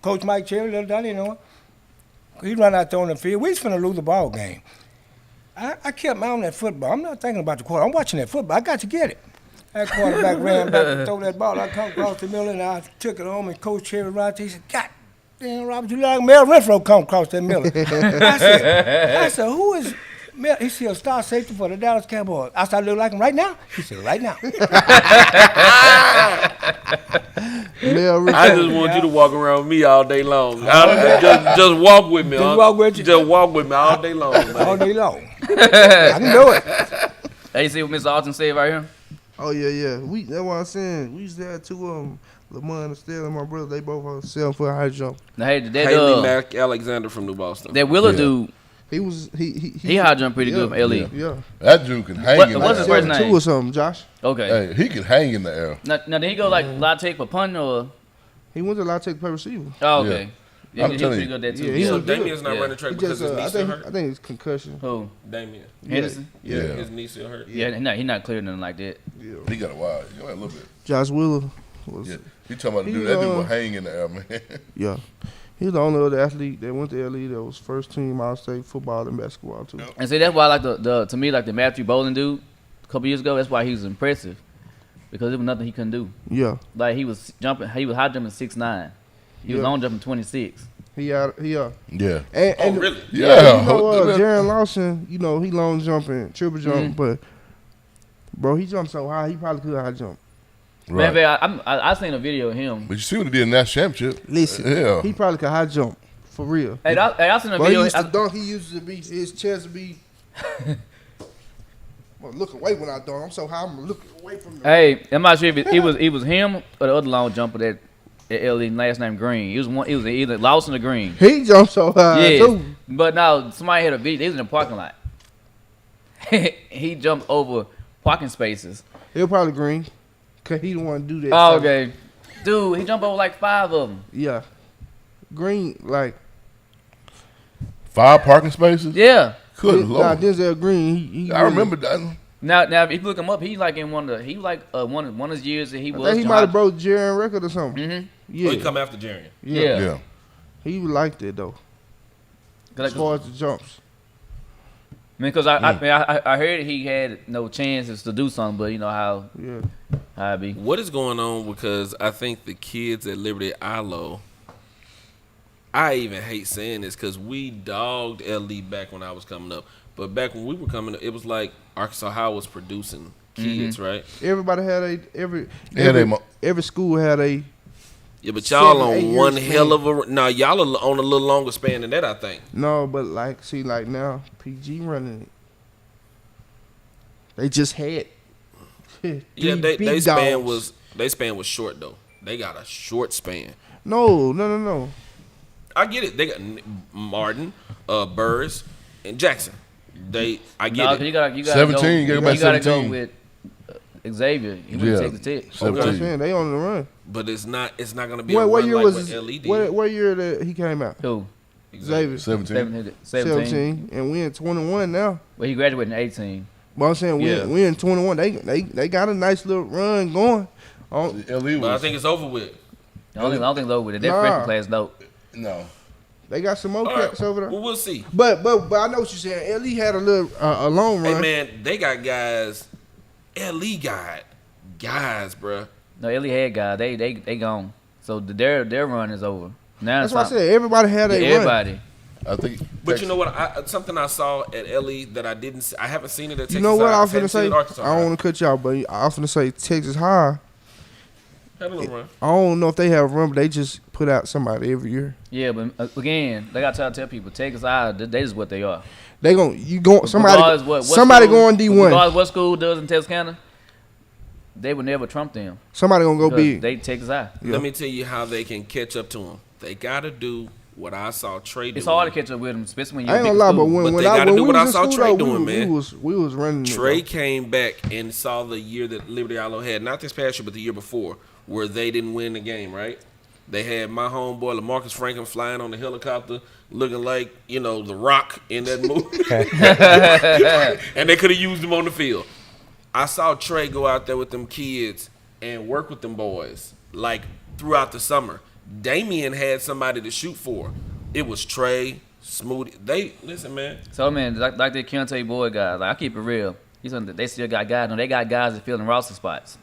Coach Mike Cherry, little Donnie, you know, he run out there on the field. We was finna lose the ball game. I kept my eye on that football. I'm not thinking about the quarter. I'm watching that football. I got to get it. That quarterback ran back and threw that ball. I come across the middle, and I took it home, and Coach Cherry Rogers, he said, God damn, Robert, you like Mel Renfro come across that middle. I said, who is Mel? He said, a star safety for the Dallas Cowboys. I said, I look like him right now? He said, right now. I just want you to walk around with me all day long. Just walk with me. Just walk with you. Just walk with me all day long. Man. All day long. I can do it. Hey, you see what Mr. Alton said right here? Oh yeah. That's what I'm saying. We used to have two of them, Lamar and Estelle and my brother. They both are 7-foot high jump. Now, hey, that Haley Mack Alexander from New Boston. that Willer dude, He high jump pretty good from LE. Yeah. That dude can hang in what's the his air. first name? 2 or something, Josh. Okay. Hey, he can hang in the air. Now did he go like La Tech for punting or? He went to La Tech play receiver. Oh, okay. Yeah, I'm he's telling pretty you. good at that too. Yeah, he's So a good- Damien's not Yeah. running track He because just, his knee I still think hurt? it's concussion. Who? Damien. Henderson? Yeah. His knee still hurt. Yeah, he not clear nothing like that. He got a wide. He got a little bit. Josh Wheeler was Yeah. He talking about the He, dude. That dude will hang in the air, man. yeah. He was the only other athlete that went to LE that was first team All-State football and basketball too. And see, that's why I like the to me like the Matthew Bowling dude a couple years ago. That's why he was impressive because there was nothing he couldn't do. Yeah. Like he was high jumping 6'9". He was Yeah. long jumping 26. He Yeah. and really? Yeah. you know, Jaron Lawson, you know, he long jumping, triple jump, but bro, he jumped so high, he probably could high jump. Right. Man, I seen a video of him. But you see what he did in that championship. Listen, Yeah. he probably could high jump for real. Hey, I seen a But he video. used to dunk. He used to be his chest to be. I'm looking away when I dunk. I'm so high. I'm looking away from the. Hey, I'm not sure if it was him or the other long jumper that LE last name Green. He was either Lawson or Green. He jumped so high Yeah, too. but now somebody had a video. They was in the parking lot. He jumped over parking spaces. He'll probably green, cause he didn't want to do that. Oh, stuff. okay. Dude, he jumped over like 5 of them. Yeah, green like 5 parking spaces. Yeah. Good Nah, lord. Denzel Green. He I remember that. Now, if you look him up, he's like in one of his years that he I was. think he might have broke Jaron record or something. Mm-hmm. Yeah, Oh, he come after Jarian. Yeah. Yeah. he liked it though. As far as the jumps. Because I heard he had no chances to do something, but you know how it be. What is going on? Because I think the kids at Liberty ILO, I even hate saying this because we dogged LE back when I was coming up. But back when we were coming up, it was like Arkansas High was producing kids, right? Everybody had Yeah, every school had a. Yeah, but y'all 7, 8 on years one span. hell of a... Now, y'all are on a little longer span than that, I think. No, but like, see, like now, PG running it. They just had. Yeah, three they big span dogs. was short, though. They got a short span. No. I get it. They got Martin, Burris, and Jackson. I get No, it. you gotta 17, go. you gotta You gotta go 17. with Xavier. He Yeah. went to take the test. That's what I'm 17. saying. They on the run. But it's not going to be What a run year like was what LE did. what year that he came out? Who? Xavier. 17. 17. And we in 21 now. Well, he graduated in 18. But I'm saying Yeah. we in 21. They got a nice little run going. On, LE But I was. think it's over with. I don't think it's over with it. That Nah. freshman class dope. No. they got some more All right. cats over there. Well, we'll see. But I know what you're saying. LE had a little a long run. Hey, man, they got guys. LE got guys, bruh. No, LE had guys. They gone. So their run is over. Now That's it's why I time- said everybody had a run. everybody. I think. But you know what? Something I saw at LE that I didn't see. I haven't seen it at Texas You know what High. I was haven't finna seen say? it at Arkansas I don't High. want to cut you out, but I was finna say Texas High. Had a little run. I don't know if they have a run, but they just put out somebody every year. Yeah, but again, they gotta tell people, Texas High, they is what they are. They gon' Regardless what somebody school- going D1. Regardless what school does in Texarkana, they would never trump them. Somebody gonna go Because big. They Texas High. Yeah. Let me tell you how they can catch up to them. They got to do what I saw Trey do. It's hard to catch up with them, especially when I you're ain't a gonna big lie, but school. when But when they I gotta when do we what I was in saw school, Trey though, doing, man. we was running. it, Trey though. came back and saw the year that Liberty ILO had, not this past year, but the year before, where they didn't win the game, right? They had my homeboy LaMarcus Franklin flying on the helicopter, looking like, The Rock in that movie. And they could have used him on the field. I saw Trey go out there with them kids and work with them boys, like, throughout the summer. Damien had somebody to shoot for. It was Trey, Smoothie. Listen, man. So man, like that Keontae Boyd guy, like I keep it real. They still got guys. No, they got guys that fill in roster spots.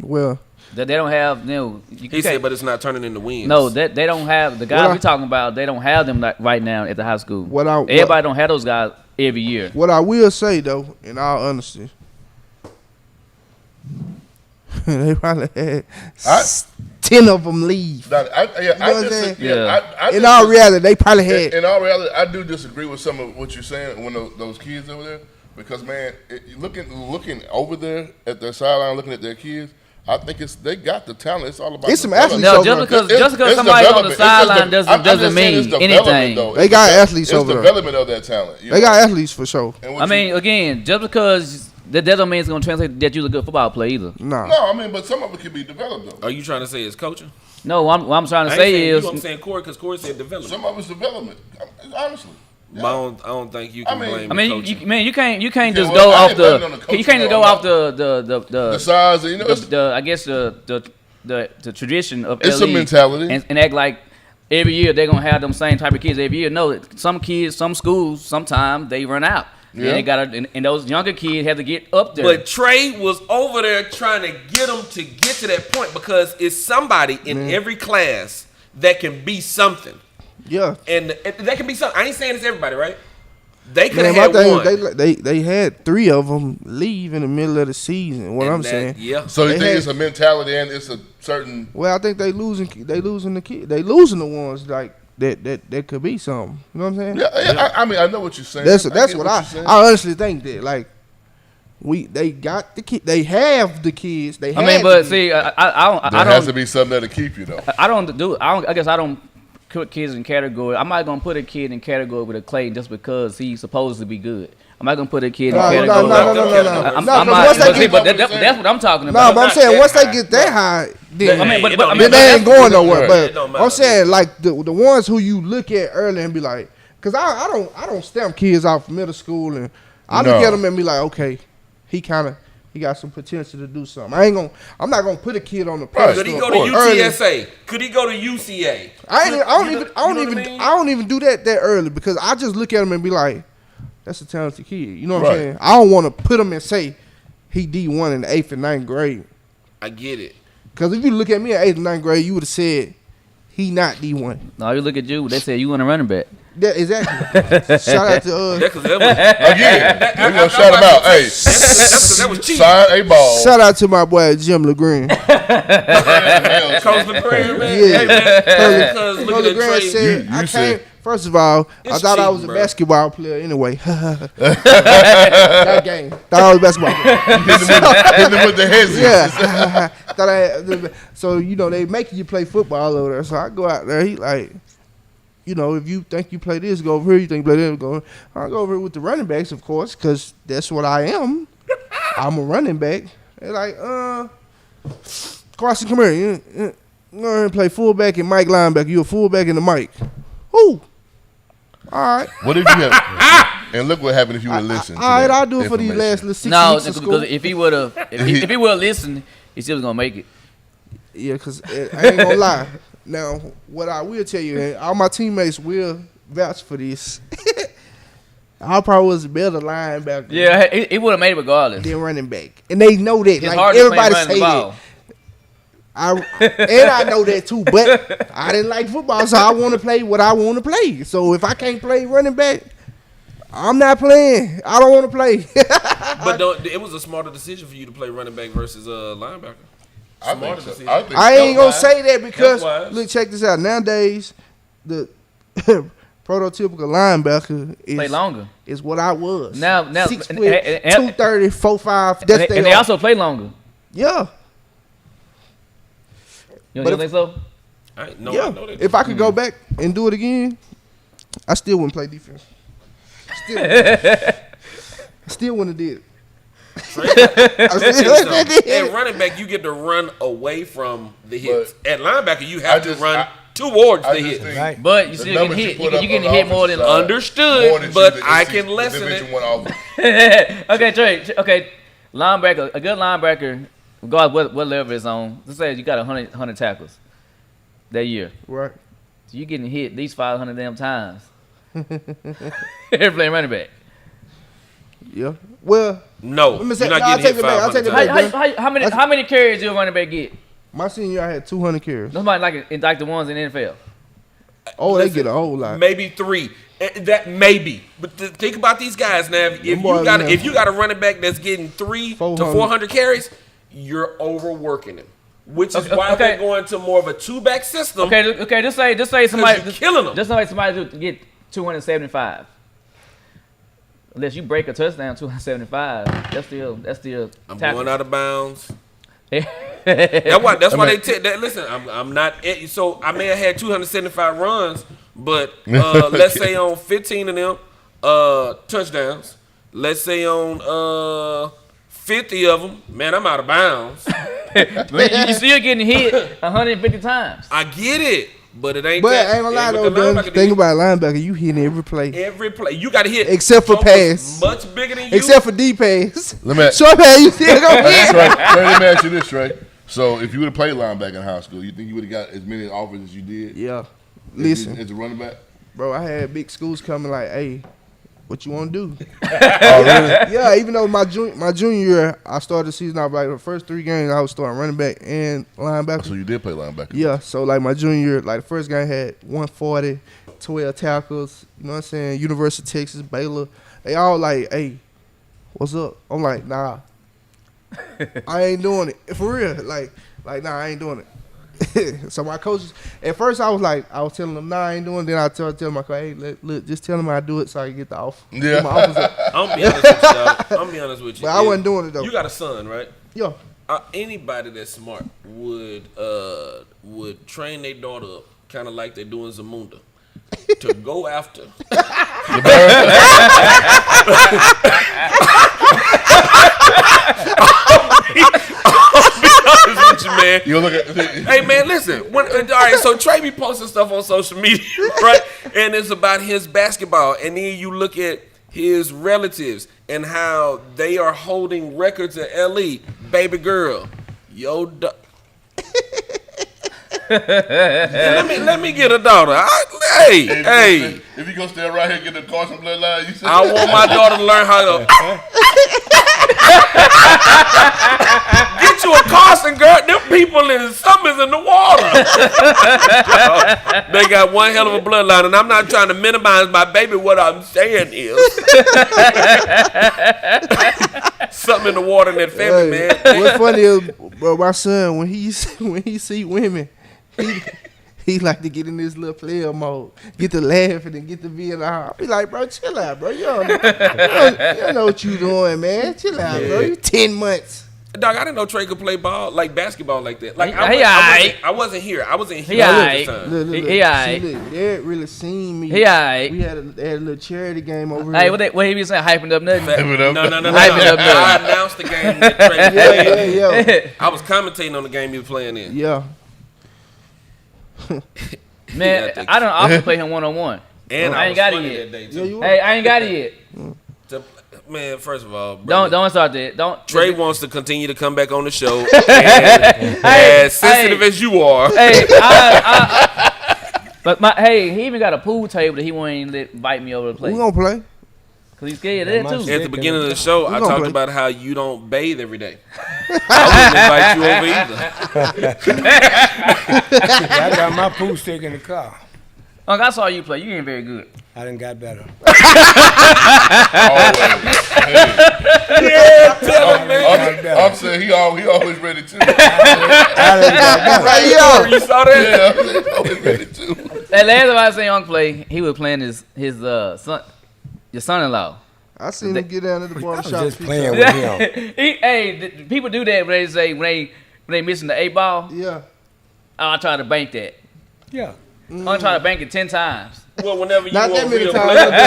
Well, They don't have He said, but it's not turning into wins. No, they don't have the guys we talking about. They don't have them right now at the high school. Everybody don't have those guys every year. What I will say though, in all honesty, they probably had 10 of them leave. In all reality, they probably had. In all reality, I do disagree with some of what you're saying when those kids over there, because man, looking over there at their sideline, looking at their kids, I think they got the talent. It's all about. It's some athletes. No, just because somebody's on the sideline doesn't mean anything. They got athletes over there. It's development of that talent. They got athletes for sure. I mean, again, just because that don't mean it's gonna translate that you're a good football player either. No, I mean, but some of it can be developed though. Are you trying to say it's coaching? No, what I'm trying to say is I'm saying Corey, because Corey said development. Some of it's development, honestly. Yeah. But I don't think you can blame. I mean, you can't just well, go I off ain't blaming on the the coach, you can't just go off the size. You know, I guess the tradition of it's LE a mentality and act like every year they're gonna have them same type of kids every year. No, some kids, some schools, sometimes they run out. Yeah. And those younger kids have to get up there. But Trey was over there trying to get them to get to that point because it's somebody in every class that can be something. Yeah, and that can be something. I ain't saying it's everybody, right? They could have had one. They had 3 of them leave in the middle of the season. I'm saying, yeah. So you think it's a mentality and it's a certain. Well, I think they losing the kid. They losing the ones like that could be something. You know what I'm saying? Yeah. I mean, I know what you're saying. That's what I honestly think that like. They got the kid. They have the kids. They. See, I don't. There has to be something that'll keep you though. I guess I don't put kids in category. I'm not gonna put a kid in category with a Clayton just because he's supposed to be good. I'm not gonna put a kid in category. No. That's what I'm talking about. No, but I'm saying once they get that high, then they ain't going nowhere. But I'm saying like the ones who you look at early and be like, because I don't stamp kids out from middle school and I look at them and be like, okay, he got some potential to do something. I'm not gonna put a kid on the pedestal. Could he go to UTSA? Could he go to UCA? I don't even do that early because I just look at him and be like, that's a talented kid. You know what I'm saying? I don't want to put him and say he D1 in the 8th and 9th grade. I get it. Because if you look at me in 8th and 9th grade, you would have said he not D1. No, you look at you. They said you want a running back. Yeah, exactly. Shout out to again. We're gonna shout him out. Hey, that was cheap. Sign a ball. Shout out to my boy Jim LeGrand. Coach LeGrand, man. Yeah. Hey, man. Because look at LeGrand said, I came. First of all, I thought I was a basketball player anyway. That game. Thought I was a basketball player. Hit him with the heads. Yeah. Thought I had, so they making you play football over there. So I go out there. He like. If you think you play this, go over here. You think you play this, go. I'll go over here with the running backs, of course, because that's what I am. I'm a running back. They're like, Carson, come here. You go and play fullback and Mike linebacker. You a fullback and the Mike. Who? All right. What if you have? And look what happened if you would listen. All right, I'll do it for these last 6 weeks of school. Because if he would have, if he would have listened, he still was gonna make it. Yeah, because I ain't gonna lie. Now, what I will tell you, and all my teammates will vouch for this. I probably was a better linebacker. Yeah, he would have made it regardless. Than running back, and they know that. It's like hard everybody to say that. I know that too, but I didn't like football, so I want to play what I want to play. So if I can't play running back, I'm not playing. I don't want to play. But it was a smarter decision for you to play running back versus linebacker. I think I ain't gonna say that because look, check this out. Nowadays, the prototypical linebacker play longer. Is what I was. Now 6 foot, 230, 4'5". And they also play longer. Yeah. You don't think so? I know that. If I could go back and do it again, I still wouldn't play defense. Still wouldn't have did it. At running back, you get to run away from the hits. At linebacker, you have to run towards the hit. Right. But you still get hit. You getting hit more than understood. But I can lessen it. Okay, Trey. Okay, linebacker. A good linebacker, regardless what level it's on. Let's say you got 100 tackles that year. Right. So you getting hit at least 500 damn times. They're playing running back. Yeah. Well, No, let me you're say, not no, I'll getting take hit it back. I'll 500 take it times. back. How many carries do a running back get? my senior year, I had 200 carries. Nobody like the ones in the NFL. Oh, Listen, they get a whole lot. Maybe 3. That maybe, but think about these guys now. If you got a running back that's getting 300 to 400 carries, you're overworking him, which is why they're going to more of a 2-back system. Okay. Just say somebody you're killing them. Just say somebody get 275. Unless you break a touchdown, 275. That's still. I'm tackles. going out of bounds. That's why they take that. Listen, I'm not. So I may have had 275 runs, but let's say on 15 of them touchdowns. Let's say on 50 of them, man, I'm out of bounds. You still getting hit 150 times. I get it, but it ain't. But that, I ain't gonna lie what though, the Dunn. linebacker Think did. about linebacker. You hitting every play. Every play, you got to hit. Except for Joker's pass. much bigger than you. Except for D pass. Let me Short pass, you still gonna That's hit. right. Trey, let me ask you this, Trey. So if you would have played linebacker in high school, you think you would have got as many offers as you did? Yeah. Listen, As a running back? bro, I had big schools coming like, hey, what you want to do? Oh, really? Yeah, even though my junior year, I started the season off like the first 3 games, I was starting running back and linebacker. So you did play linebacker? Yeah, so like my junior year, like the first game had 140, 12 tackles, you know what I'm saying? University of Texas, Baylor. They all like, hey, what's up? I'm like, nah, I ain't doing it. For real. Like nah, I ain't doing it. So my coaches, at first I was telling them, nah, I ain't doing it. Then I tell my coach, hey, look, just tell them I do it so I can get the offer. Yeah. Get my offers up. I'm gonna be honest with you, dog. I'm gonna be honest with you. But I wasn't doing it though. You got a son, right? Yeah. Anybody that's smart would train their daughter up, kind of like they're doing Zamunda, to go after. I'll be honest with you, man. You look at Hey man, listen. All right, so Trey be posting stuff on social media, right? And it's about his basketball, and then you look at his relatives and how they are holding records at LE. Baby girl, let me get a daughter. Hey. If you go stand right here and get the Carson bloodline, you said I want my daughter to learn how to get you a Carson, girl. Them people in something's in the water. They got one hell of a bloodline, and I'm not trying to minimize my baby. What I'm saying is something in the water in that family, man. What's funny is, bro, my son when he see women, he like to get in this little player mode, get to laughing and get to be in the house. I be like, bro, chill out, bro. You don't know what you doing, man. Chill out, bro. You 10 months. Dog, I didn't know Trey could play basketball like that. Like I wasn't here. I wasn't here at the time. Look, He alright. see, look, Derek really seen me. He alright. We had a little charity game over Hey, here. what he be saying? Hyping up nothing. Hyping up. No. Hype it up, though. I announced the game that Trey played. yeah. I was commentating on the game he was playing in. Yeah. Man, Yeah, I don't often play him 1-on-1. And I I ain't was got it funny yet. that day Yeah, too. you Hey, I ain't got it yet. Man, first of all, brother, Don't start that. Don't. Trey wants to continue to come back on the show. And as sensitive as you are, Hey, but he even got a pool table that he won't even invite me over to play. We gonna play. Cause he's scared of that too. at the beginning of the show, I gonna talked play. about how you don't bathe every day. I wouldn't invite you over either. I got my pool stick in the car. Uncle, I saw you play. You ain't very good. I done got better. I'm saying he always ready too. I done got better. You saw that? Yeah, he always ready too. That last time I seen Uncle play, he was playing his son, your son-in-law. I seen him get down at the I was barbershop. just playing with him. People do that when they missing the 8 ball. Yeah. Oh, I try to bank that. Yeah. I try to bank it 10 times. Well, whenever you Not were that a many real times. player, when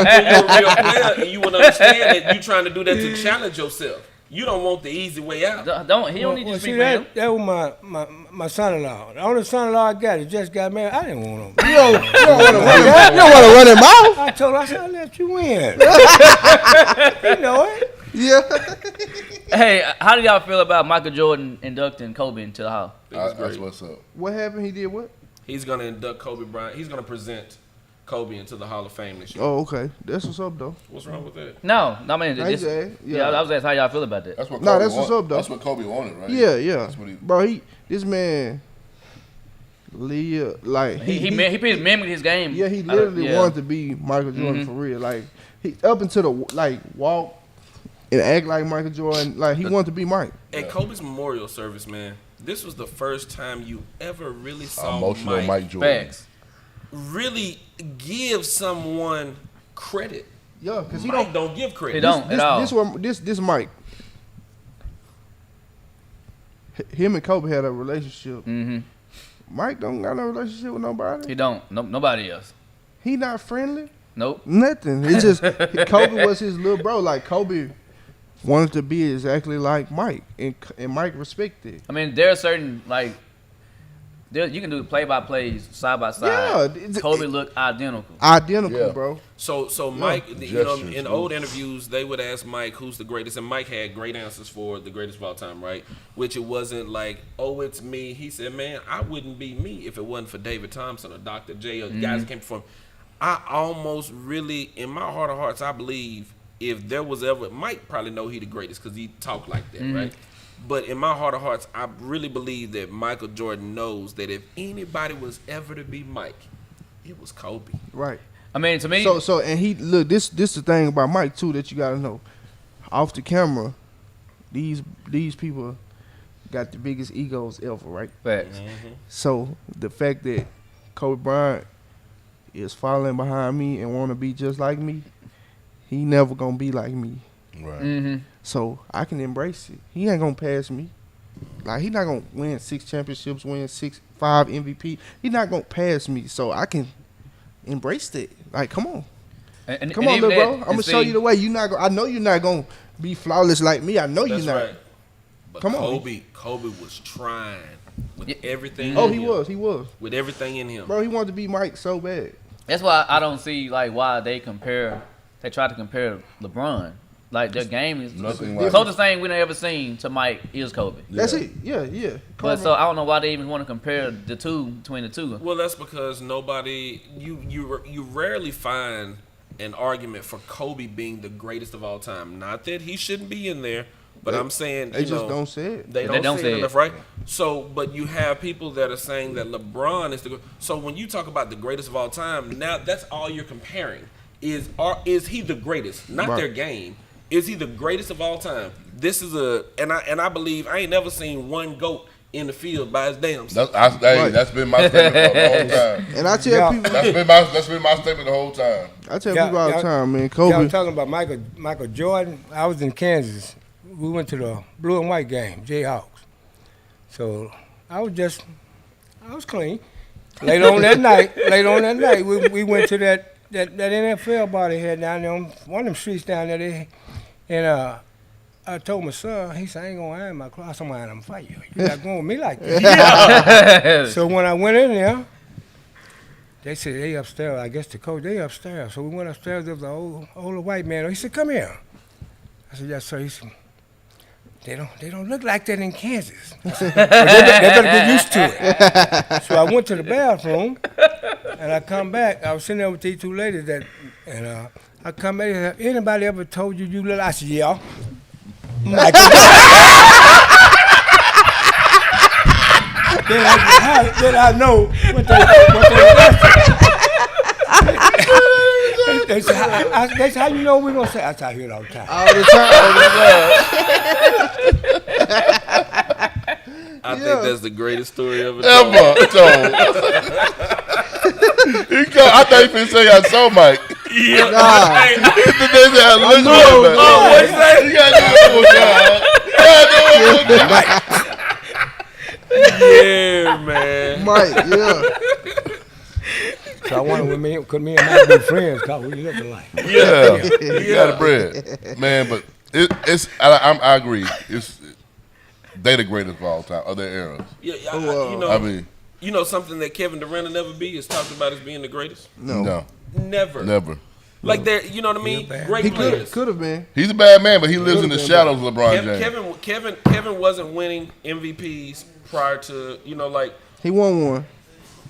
you're a real player, and you would understand that you trying to do that to challenge yourself. You don't want the easy way out. He don't need you to see, speak for him. that was my son-in-law. The only son-in-law I got, he just got married. I didn't want him. You don't want to run him off. I told her, I said, I let you win. You know it. Yeah. Hey, how do y'all feel about Michael Jordan inducting Kobe into the Hall? That's what's up. What happened? He did what? He's gonna induct Kobe Bryant. He's gonna present Kobe into the Hall of Fame this year. Oh, okay. That's what's up, though. What's wrong with that? No, I mean, I this, say, yeah, I was asking how y'all feel about that. That's what. Nah, Kobe that's what's up, though. That's what Kobe wanted, right? Yeah. That's what he. Bro, this man, Leah, like He mimicked his game. yeah, he literally yeah. wanted to be Michael Jordan for real. Like he up into the walk and act like Michael Jordan. Like he wanted to be Mike. At Kobe's memorial service, man, this was the first time you ever really saw Emotional Mike Jordan. Facts. really give someone credit. Yeah, because he Mike don't. give credit. He don't at all. This Mike. Him and Kobe had a relationship. Mm-hmm. Mike don't got no relationship with nobody. He don't. Nobody else. He not friendly. Nope. Nothing. It's just Kobe was his little bro. Like Kobe wanted to be exactly like Mike, and Mike respected. I mean, there are certain you can do play-by-plays side by side. Yeah, Kobe looked identical. Identical, Yeah. bro. So Mike, you know, Gestures, in old interviews, they would ask Mike who's the greatest, and Mike had great answers for the greatest of all time, right? Which it wasn't like, oh, it's me. He said, man, I wouldn't be me if it wasn't for David Thompson or Dr. J or the guys that came before him. I almost really, in my heart of hearts, I believe if there was ever, Mike probably know he the greatest because he talked like that, right? But in my heart of hearts, I really believe that Michael Jordan knows that if anybody was ever to be Mike, it was Kobe. Right. I mean, to me, So and he look this the thing about Mike too that you gotta know. Off the camera, these people got the biggest egos ever, right? facts. So the fact that Kobe Bryant is following behind me and want to be just like me, he never gonna be like me. Right. Mm-hmm. So I can embrace it. He ain't gonna pass me. Like he not gonna win 6 championships, win 5 MVP. He not gonna pass me. So I can embrace that. Like come on, come on, little bro. I'm gonna show you the way. You not. I know you're not gonna be flawless like me. I know you're That's not. right. But Come on. Kobe was trying with everything. Oh, in he him. was. He was. With everything in him. Bro, he wanted to be Mike so bad. That's why I don't see like why they try to compare LeBron. Like their game is Nothing the like closest thing we done ever seen to Mike is Kobe. That's it. Yeah. But so I don't know why they even want to compare between the two. Well, that's because nobody you rarely find an argument for Kobe being the greatest of all time. Not that he shouldn't be in there, but I'm saying They just don't say it. They don't don't say say it it. enough, right? So, but you have people that are saying that LeBron is the. So when you talk about the greatest of all time, now that's all you're comparing. Is he the greatest? Not Right. their game. Is he the greatest of all time? This is and I believe I ain't never seen one GOAT in the field by his damn self. That's been my statement for the whole time. And I tell people, That's been my statement the whole time. I tell Yeah, people all the yeah. time, man. Yeah, Kobe. I'm talking about Michael Jordan. I was in Kansas. We went to the blue and white game, Jayhawks. So I was clean. Later on that night, we went to that NFL bar they had down there on one of them streets down there. And I told my son, he said, I ain't gonna iron my clothes. I'm gonna iron them for you. You're not going with me like that. So when I went in there, they said they upstairs. I guess the coach, they upstairs. So we went upstairs. There was an older white man. He said, come here. I said, yes, sir. He said, they don't look like that in Kansas. I said, well, they better get used to it. So I went to the bathroom, and I come back. I was sitting there with these two ladies and I come back and said, anybody ever told you look like? I said, yeah. Michael. then I know what they said, how you know we're going to say? I said, I hear it all the time. all the time. I think that's the greatest story ever. I thought you finna say I saw Mike. Yeah. Nah. I Oh, what's that? Yeah, man. Mike, yeah. So I wonder could me and Mike be friends because we look alike. Yeah, you got the bread, man. But I agree. They the greatest of all time, of their eras. Yeah, I mean, you know something that Kevin Durant will never be is talked about as being the greatest. no, Never. Like there, you know what I mean? Great He players. could have been. he's a bad man, but he lives in the shadows of LeBron James. Kevin wasn't winning MVPs prior to like He won one.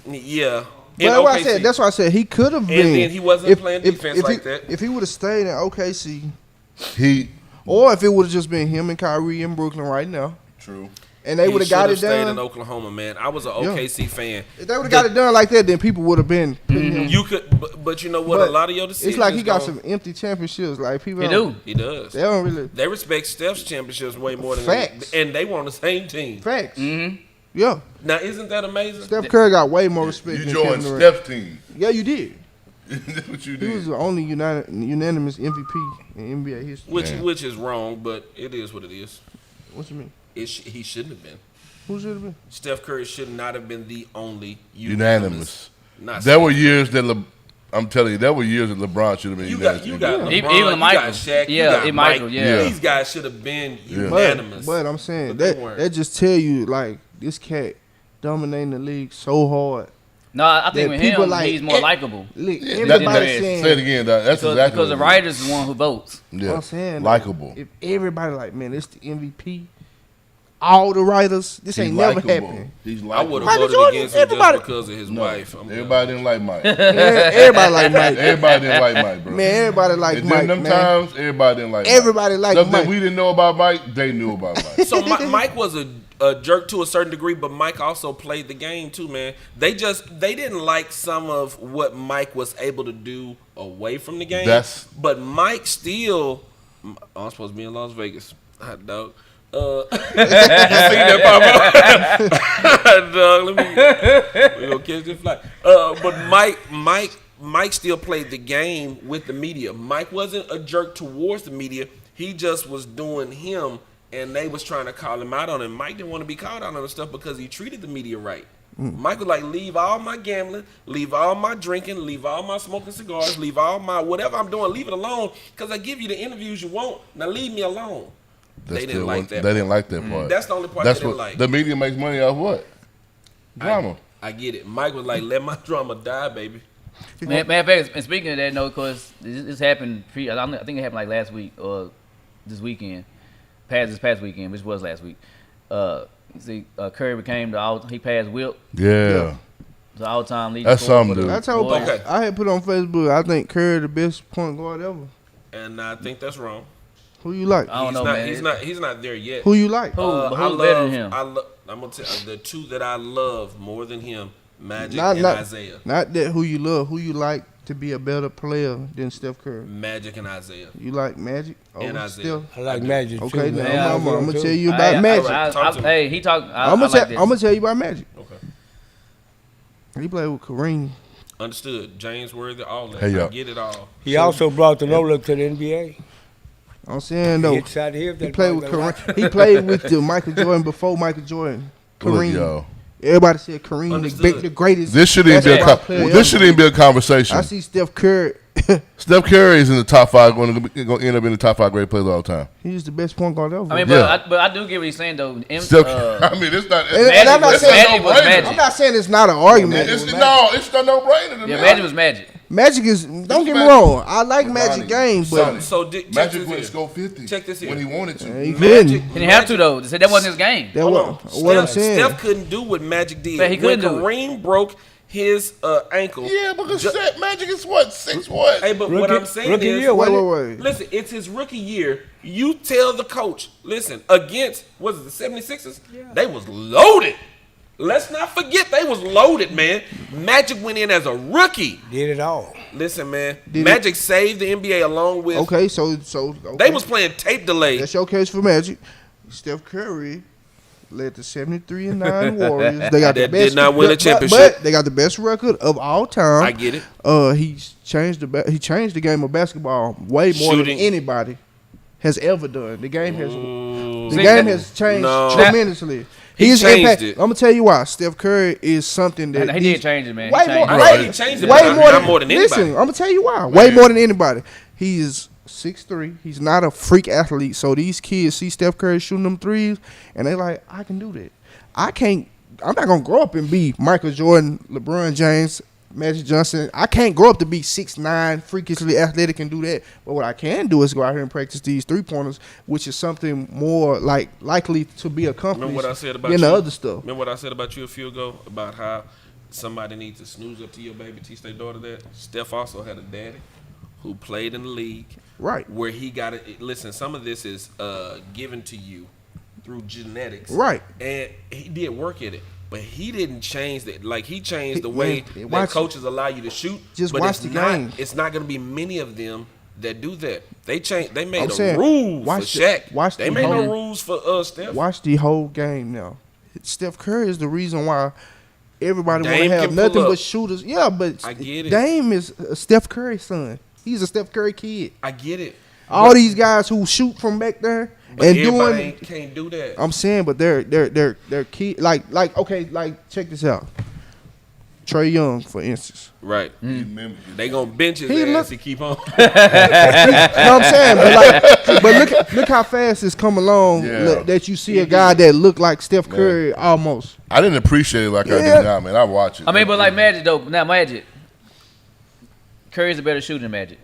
yeah. But that's why I said he could have been. And then he wasn't playing defense like that. If he would have stayed in OKC, or if it would have just been him and Kyrie in Brooklyn right now. True. And they would have got it stayed done. in Oklahoma, man. I was an OKC fan. If they would have got it done like that, then people would have been. You could, but you know what? A lot of your decisions. It's like he got some empty championships. Like people. He does. They don't really. They respect Steph's championships way more than Facts. and they were on the same team. Facts. Yeah. Now, isn't that amazing? Steph Curry got way more respect. You than joined Kevin Durant. Steph's team. Yeah, you did. That's what you He did. was the only unanimous MVP in NBA history. Which is wrong, but it is what it is. What you mean? He shouldn't have been. Who should have been? Steph Curry should not have been the only Unanimous. Not There were years that I'm telling you, there were years that LeBron should have been you got unanimous. LeBron, even you Michael. got Shaq, Yeah, you got and Mike. Michael, yeah. These guys should have been unanimous. But I'm saying But they weren't. that just tell you like this cat dominating the league so hard. No, I think That with people him, like- he's more likable. Look, That- everybody that- saying. Say it again, dog. That's Because, exactly because the what it writer's the one who votes. is. Yeah. I'm saying Likeable. If everybody like, man, it's the MVP. All the writers, this He's ain't never likable. happened. He's I likable. would have Michael voted Jordan, against him everybody- just because of his No, wife. everybody didn't like Mike. Everybody like Mike. Everybody didn't like Mike, bro. Man, everybody like And Mike. then them Man. times, everybody didn't like Everybody Mike. like Stuff Mike. that we didn't know about Mike, they knew about Mike. So Mike was a jerk to a certain degree, but Mike also played the game too, man. They didn't like some of what Mike was able to do away from the game. But Mike still. I'm supposed to be in Las Vegas, hot dog. You seen that pop up? Dog, we gonna catch this flight. But Mike still played the game with the media. Mike wasn't a jerk towards the media. He just was doing him, and they was trying to call him out on it. Mike didn't want to be called out on the stuff because he treated the media right. Mike was like, leave all my gambling, leave all my drinking, leave all my smoking cigars, leave all my whatever I'm doing, leave it alone because I give you the interviews you want. Now leave me alone. They didn't like that. They didn't like that part. That's the only part they didn't like. The media makes money off what? Drama. I get it. Mike was like, let my drama die, baby. Man, and speaking of that, no, because this happened. I think it happened like last week or this weekend, this past weekend, which was last week. Curry became he passed Wilt, Yeah. the all-time leading. That's scorer something, for the dude. That's how Warriors. Okay. I had put on Facebook. I think Curry the best point guard ever. And I think that's wrong. Who you like? I don't know, man. He's not there yet. Who you like? But who's better than him? I'm gonna tell you, the two that I love more than him, Magic Not- and not- Isaiah. Not that who you love. Who you like to be a better player than Steph Curry? Magic and Isaiah. You like Magic? And over Isaiah. Steph? I like Magic Okay, too. now man. I'm gonna too. tell you about Magic. Talk to me. Hey, he talked. I'm gonna tell you about Magic. Okay. He played with Kareem. Understood. James Worthy, all that. Hey, I yo. get it all. He also brought the no look to the NBA. I'm saying He though, hit side of hip. he that played boy with got Kareem. He played with the Michael Jordan before Michael Jordan. Look, Kareem. yo. Everybody said Kareem Understood. the greatest. This shouldn't even be basketball player this shouldn't even be a conversation. I see Steph Curry. Steph Curry is in the top 5, going to end up in the top 5 great players all the time. He's the best point guard ever. I mean, Yeah. but I do get what he's saying though. Steph, I mean, it's not. And I'm not it's saying- Magic was no-brainer. Magic. I'm not saying it's not an argument. It's a no-brainer to me. Yeah, Magic was Magic. Magic is. Don't get me Magic. wrong. I like Magic Sonny. games, but Sonny. So check Magic this went here. score 50. Check this here. when he wanted to. he Magic- couldn't. He didn't have to though. They said that wasn't his game. That Hold what, on. what I'm Steph- saying. Steph couldn't do what Magic did. Man, he when couldn't do it. Kareem broke his ankle. Yeah, because Magic is what 6 what? Hey, but what I'm saying rookie is, year, wait, wasn't wait, it? wait. listen, it's his rookie year. You tell the coach, listen, against, was it the 76ers? They was loaded. Let's not forget they was loaded, man. Magic went in as a rookie. Did it all. Listen, man. Did Magic saved the NBA along with. Okay, so okay. They was playing tape delay. That's your case for Magic. Steph Curry led the 73-9 Warriors. They got the That best. did not win a but championship. they got the best record of all time. I get it. He's changed he changed the game of basketball way more Shooting. than anybody has ever done. The game has changed No. tremendously. He He's changed impact. it. I'm gonna tell you why. Steph Curry is something that He did change it, man. Way He more. changed I it. know Way, he changed it, way but more not more than Listen, anybody. I'm gonna tell you why. Way more than anybody. He is 6'3". He's not a freak athlete. So these kids see Steph Curry shooting them threes, and they like, I can do that. I can't. I'm not gonna grow up and be Michael Jordan, LeBron James, Magic Johnson. I can't grow up to be 6'9", freakishly athletic and do that. But what I can do is go out here and practice these 3-pointers, which is something more likely to be accomplished Remember what I said about than you? the other stuff. Remember what I said about you a few ago about how somebody needs to snooze up to your baby, teach their daughter that. Steph also had a daddy who played in the league. Right. Where he got it. Listen, some of this is given to you through genetics. Right. And he did work at it. But he didn't change that. Like, he changed the way that watch- coaches allow you to shoot. Just but watch it's the not, game. It's not going to be many of them that do that. They made I'm a saying, rule for watch the- Shaq. watch They the made no whole- rules for Steph. Watch the whole game now. Steph Curry is the reason why everybody want to Dame have can pull nothing up. but shooters. Yeah, but I get it. Dame is a Steph Curry son. He's a Steph Curry kid. I get it. All these guys who shoot from back there But and everybody doing. can't do that. I'm saying, but they're key. Like okay, like check this out. Trey Young, for instance. Right. Remember, They gonna bench his He ass look- to keep on. You know what I'm saying? But look how fast it's come along. Yeah. That you see a guy that look like Steph Curry almost. I didn't appreciate it like I Yeah. do now, man. I watch it. I mean, but like Magic though. Now Magic, Curry's a better shooter than Magic.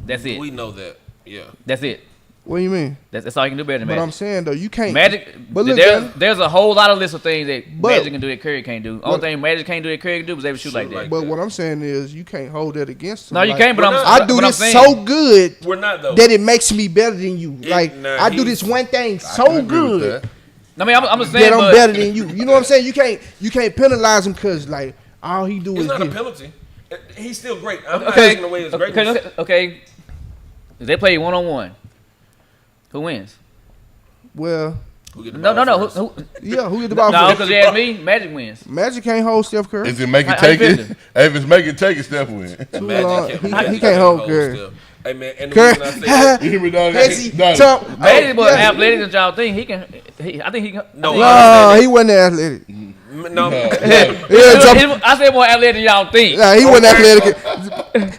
That's it. We know that. Yeah. That's it. What do you mean? That's all you can do better than But Magic. I'm saying though, you can't. Magic, But look, there's a whole lot of list of things that But- Magic can do that Curry can't do. Only thing Magic can't do that Curry can do is able to shoot like that. like But what I'm saying is, you can't hold that against him. No, you Like, can't. But we're I'm, not- I do but I'm this saying, so good We're not though. that it makes me better than you. Like nah, I do he's- this one thing I so can agree with good that. I mean, I'm just saying, that I'm but better than you. You know what I'm saying? You can't penalize him because like all he do It's is not a get. penalty. He's still great. I'm not okay, taking away his greatness. okay. If they play 1-on-1, who wins? Well, Who get the No, ball no, no. first? yeah, who get the ball No, first? because you asked me, Magic wins. Magic can't hold Steph Curry. Is it make it How you take it? feeling? If it's make it take it, Steph win. Too Magic long. Magic He can't hold Curry. Steph. Hey man, and the Curry. reason I say that, You hear me, Donnie? Hezzy, Donnie. Tom- Magic was yeah. athletic than y'all think. I think he can. No, No, he wasn't athletic. no, Yeah, jump, I said more athletic than y'all think. yeah, he wasn't athletic.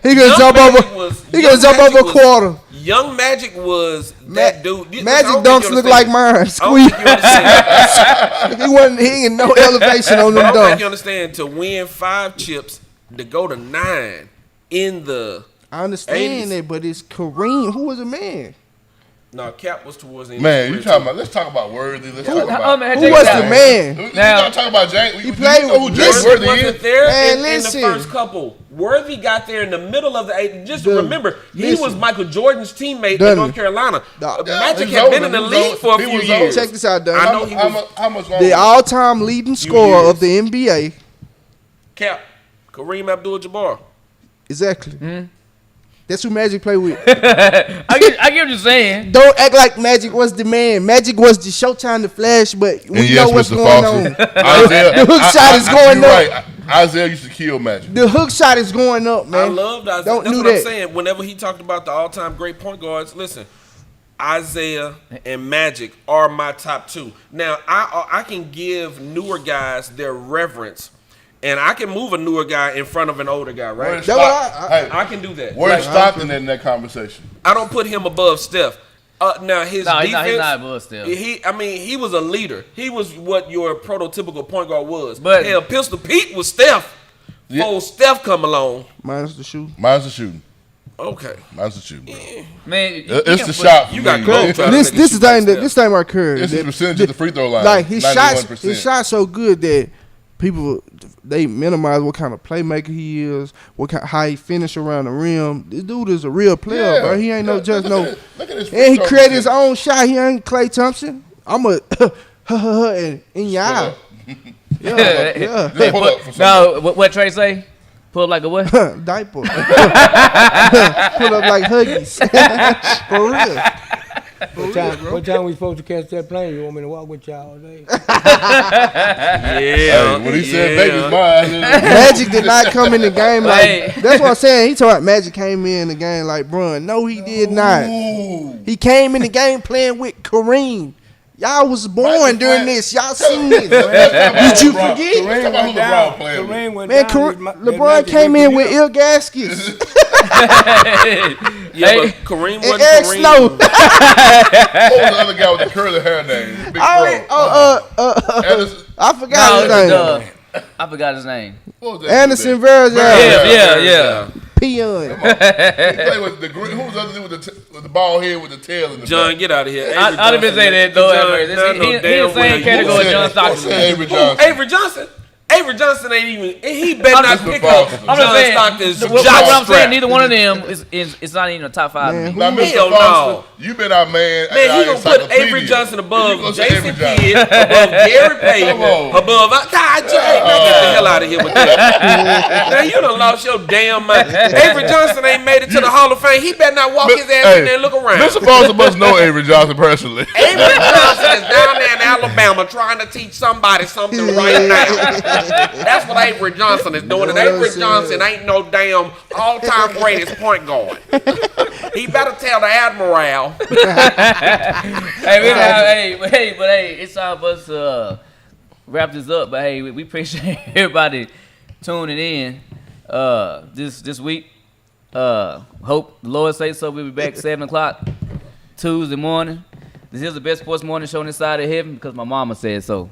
He could jump over. He could jump over a quarter. Young Magic was that dude. I Magic don't think dunks you look like understand. mine. I don't Squeeze. think you understand. He wasn't. He ain't no elevation on I them don't think you dunks. understand. To win 5 chips, to go to 9 in the I understand 80s. that, but it's Kareem. Who was a man? no Cap was towards the end. Man, of you his talking career, about? Let's talk about Worthy. Let's talk Who about. Who was the man? We Now- not talking about James. He played know who with- James listen, Worthy wasn't is. there Man, in the listen. first couple. Worthy got there in the middle of the 8. Just Dude, remember, he listen. was Michael Jordan's teammate Done. in North Carolina. Nah. Magic he had was been older. in the He was league older. for a He few was years. older. Check this out, Dunn. I know he was How much longer? The all-time leading scorer years. of the NBA. Cap, Kareem Abdul-Jabbar. Exactly. That's who Magic played with. I get what you're saying. Don't act like Magic was the man. Magic was the Showtime, the Flash, but we And know yes, what's Mr. going Foster. on. Isaiah, The hook shot is going you're up. right. Isaiah used to kill Magic. The hook shot is going up, man. I loved Isaiah. Don't That's do what I'm that. saying. Whenever he talked about the all-time great point guards, listen, Isaiah and Magic are my top 2. Now, I can give newer guys their reverence, and I can move a newer guy in front of an older guy, right? Where's That's what Hey, I can do that. where's Like, Stockton in that conversation? I don't put him above Steph. Now his No, defense, he's not above Steph. He was a leader. He was what your prototypical point guard was. But- hell, Pistol Pete was Steph. Yeah. Before Steph come along, Minus the shoe. Mine's the shooting. okay. Mine's the shooting, bro. Man, It's the shot. for You got me, gold man. trying to This make it this shoot is like thing that Steph. this thing right Curry. It's his percentage at the free throw line. Like his 91%. shots so good that people they minimize what kind of playmaker he is, how he finish around the rim. This dude is a real player, Yeah. bro. He ain't no Look just at no. this- Look at his free And he throw created his percentage. own shot. He ain't Klay Thompson. I'm a and in your eye. Yeah, yeah. Just pull up for something. no, what Trey say? Pull up like a what? Diaper. Pull up like Huggies. For real. What time we supposed to catch that plane? You want me to walk with y'all all day? Yeah. Hey, when he said baby's mine, Magic did not come in the game like. Hey. That's what I'm saying. He told about Magic came in the game like, bruh. No, he did not. Ooh. He came in the game playing with Kareem. Y'all was born Right, during right. this. Y'all seen this. Did you forget? Let's talk about who LeBron playing with. Kareem went Man, down. LeBron came in with ill gaskets. Yeah, but Kareem And wasn't Eric Kareem. Snow. What was the other guy with the curly hair name? Big Bro. Anderson. I forgot his name. I forgot his name. What was that Anderson dude Varejao. Yeah. Peon. name? He played with the green. Who was the other dude with the bald head with the tail in the John, back? get out of here. I didn't even say that though. He the same category as John What's Stockton. that, Avery Johnson? Avery Johnson. Avery Johnson ain't even. He better not pick up I'm just John saying, Stockton's what jock I'm saying, strap. neither one of them is not even a top 5. Man, Now, Mr. Hell Foster, no. you been our man. Man, our he gonna put encyclopedia. Avery Johnson You above gonna say Jason Avery Johnson. Kidd, above Gary Come Payton, on. above God, Jay. Man, get the hell out of here with that. Now you done lost your damn mind. Avery Johnson ain't made it to the Hall of Fame. He better not walk his ass in there and look around. Mr. Foster must know Avery Johnson personally. Avery Johnson is down there in Alabama trying to teach somebody something right now. That's what Avery Johnson is doing. And Avery Johnson ain't no damn all-time greatest point guard. He better tell the Admiral. Hey, it's time for us to wrap this up. But hey, we appreciate everybody tuning in this week. Hope the Lord say so. We'll be back 7:00 Tuesday morning. This is the best sports morning show on this side of heaven because my mama said so.